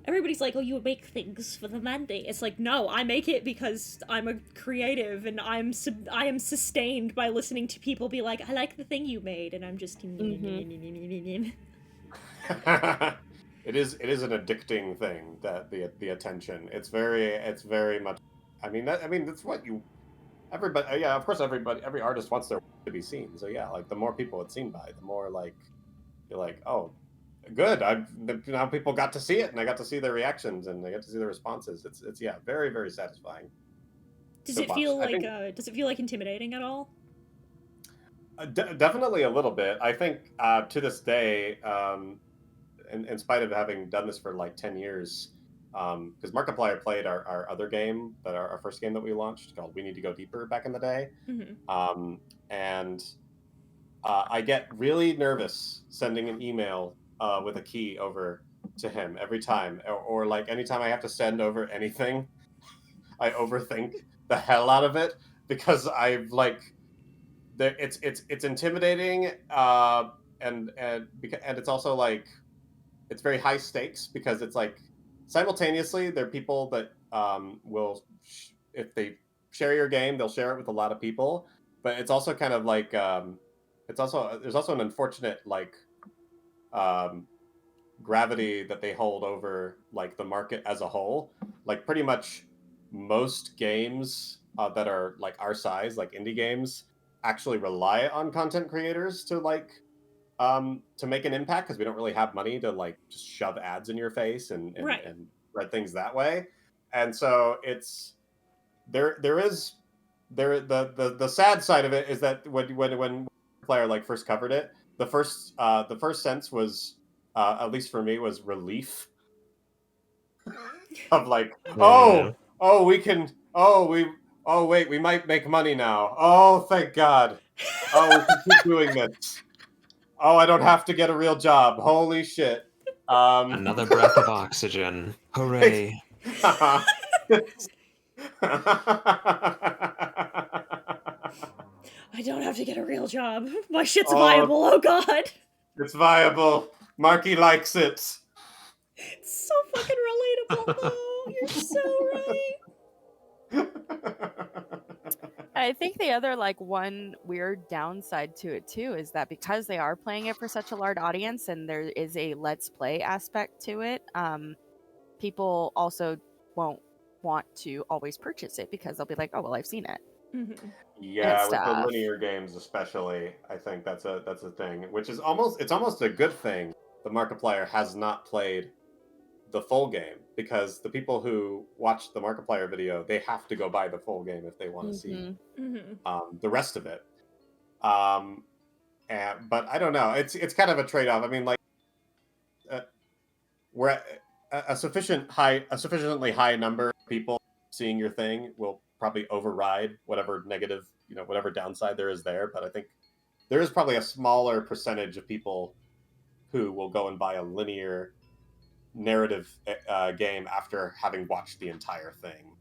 A: everybody's like, oh, you make things for the mandate. It's like, no, I make it because I'm a creative, and I am sustained by listening to people be like, I like the thing you made, and I'm just
B: It is an addicting thing, that the attention. It's very much. That's what you. Everybody, yeah, of course, every artist wants their work to be seen. So yeah, like the more people it's seen by, the more like you're like, oh, good. Now people got to see it, and I got to see their reactions, and I got to see their responses. It's yeah, very, very satisfying.
A: Does it feel like intimidating at all?
B: Definitely a little bit. I think to this day, in spite of having done this for like 10 years, because Markiplier played our other game, our first game that we launched called We Need to Go Deeper back in the day.
A: Mm-hmm.
B: And I get really nervous sending an email with a key over to him every time, or like anytime I have to send over anything, I overthink the hell out of it, because I've like, it's intimidating, and it's also like, it's very high stakes because it's like simultaneously there are people that will if they share your game, they'll share it with a lot of people, but it's also kind of like there's also an unfortunate like um, gravity that they hold over like the market as a whole. Like pretty much most games that are like our size, like indie games, actually rely on content creators to make an impact because we don't really have money to like just shove ads in your face
A: Right.
B: and spread things that way. And so it's there is the sad side of it is that when player like first covered it, the first sense was at least for me was relief of like
D: Yeah.
B: we can wait, we might make money now, oh thank god, oh we can keep doing this, oh I don't have to get a real job, holy shit.
D: Another breath of oxygen. Hooray.
A: I don't have to get a real job. My shit's
B: Oh.
A: viable. Oh god.
B: It's viable. Marky likes it.
A: It's so fucking relatable though. You're so right.
C: I think the other like one weird downside to it too is that because they are playing it for such a large audience and there is a let's play aspect to it, people also won't want to always purchase it because they'll be like, oh well, I've seen it.
A: Mm-hmm.
B: Yeah, with the
C: stuff.
B: linear games especially, I think that's a thing, which is almost a good thing. The Markiplier has not played the full game because the people who watch the Markiplier video, they have to go buy the full game if they want to see the rest of it. But I don't know. It's kind of a trade-off. I mean, like we're at a sufficiently high number of people seeing your thing will probably override whatever negative, whatever downside there is there. But I think there is probably a smaller percentage of people who will go and buy a linear narrative game after having watched the entire thing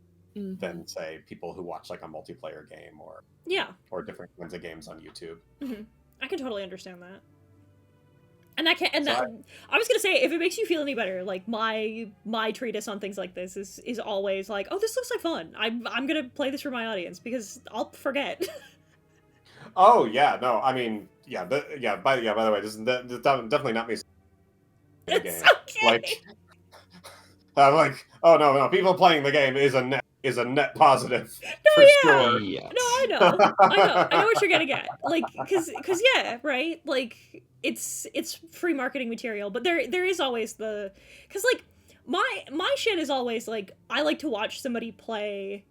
B: than say people who watch like a multiplayer game or different kinds of games on YouTube.
A: I can totally understand that. And I was gonna say, if it makes you feel any better, like my treatise on things like this is always like, oh, this looks like fun. I'm gonna play this for my audience because I'll forget.
B: Oh yeah, no, I mean by the way, this is definitely not me.
A: It's
B: Game.
A: okay.
B: Like I'm like, oh no, people playing the game is a net positive for sure.
D: Yes.
A: No, I know what you're getting at. Like, cause yeah, right. Like, it's free marketing material, but there is always cause like my shit is always like I like to watch somebody play,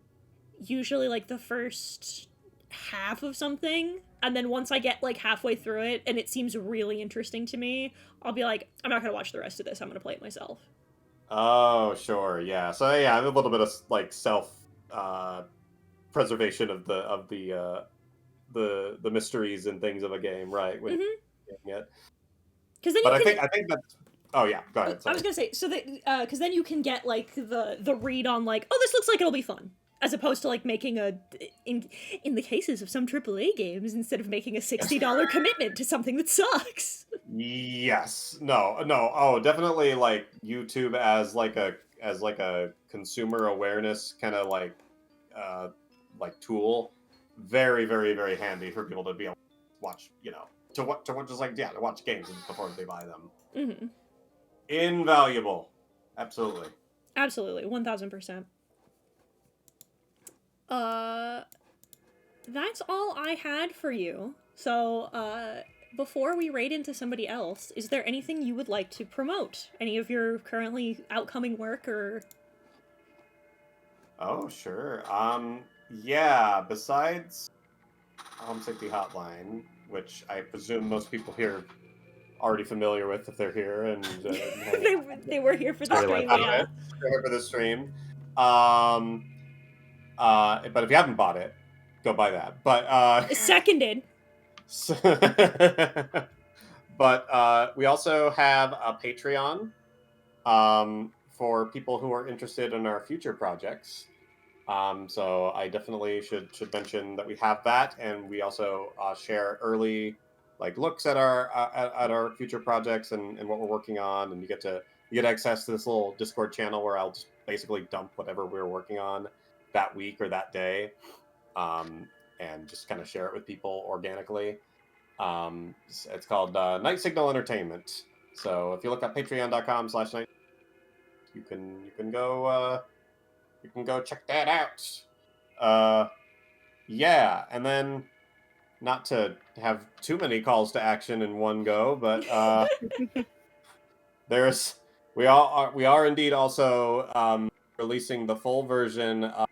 A: usually like the first half of something, and then once I get like halfway through it and it seems really interesting to me, I'll be like, I'm not gonna watch the rest of this. I'm gonna play it myself.
B: Oh, sure, yeah. So yeah, a little bit of like self preservation of the mysteries and things of a game, right? When it.
A: Because then
B: but I think that's. Oh yeah, go ahead. Sorry.
A: I was gonna say so that because then you can get like the read on like, oh, this looks like it'll be fun, as opposed to like making in the cases of some AAA games, instead of making a $60 commitment to something that sucks.
B: Yes. No. Oh, definitely like YouTube as like a consumer awareness kind of like tool. Very, very, very handy for people to be able to watch, to watch games before they buy them. Invaluable. Absolutely.
A: 1000%. That's all I had for you. So, before we raid into somebody else, is there anything you would like to promote? Any of your currently outcoming work or...
B: Oh, sure. Yeah, besides Home Safety Hotline, which I presume most people here are already familiar with if they're here, and
A: they were here for the stream, yeah.
B: For the stream. But if you haven't bought it, go buy that. But
A: Seconded.
B: But we also have a Patreon for people who are interested in our future projects. So I definitely should mention that we have that, and we also share early like looks at our future projects and what we're working on, and you get access to this little Discord channel where I'll just basically dump whatever we're working on that week or that day, and just kind of share it with people organically. It's called Night Signal Entertainment. So if you look up patreon.com/night, you can go check that out. Yeah, and then not to have too many calls to action in one go, but there's we are indeed also releasing the full version of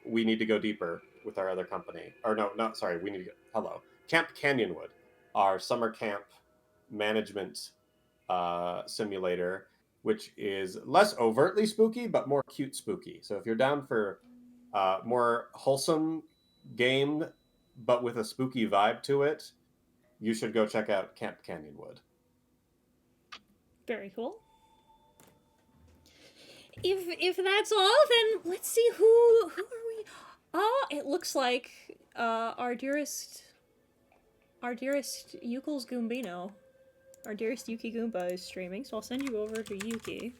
B: We Need to Go Deeper with our other company. Or no, sorry, we need to go Camp Canyonwood, our summer camp management simulator, which is less overtly spooky but more cute spooky. So if you're down for more wholesome game but with a spooky vibe to it, you should go check out Camp Canyonwood.
A: Very cool. If that's all, then let's see who are we. Oh, it looks like our dearest Yukel's Goombino, our dearest Yuki Goomba is streaming, so I'll send you over to Yuki.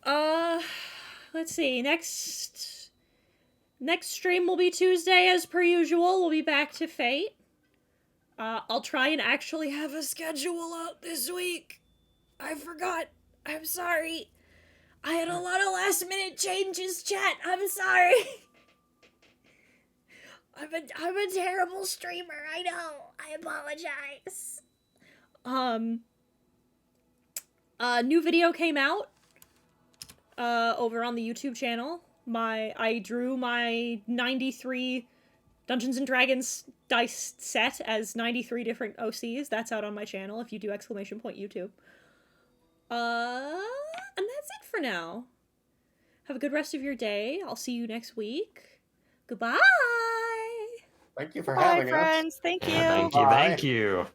A: Let's see. Next stream will be Tuesday as per usual. We'll be back to Fate. I'll try and actually have a schedule out this week. I forgot. I'm sorry. I had a lot of last minute changes, chat. I'm sorry. I'm a terrible streamer. I know. I apologize. New video came out over on the YouTube channel. I drew my 93 Dungeons and Dragons dice set as 93 different OCs. That's out on my channel if you do ! YouTube. And that's it for now. Have a good rest of your day. I'll see you next week. Goodbye.
B: Thank you for
C: Bye,
B: having us.
C: friends. Thank you.
D: Thank you. Thank you.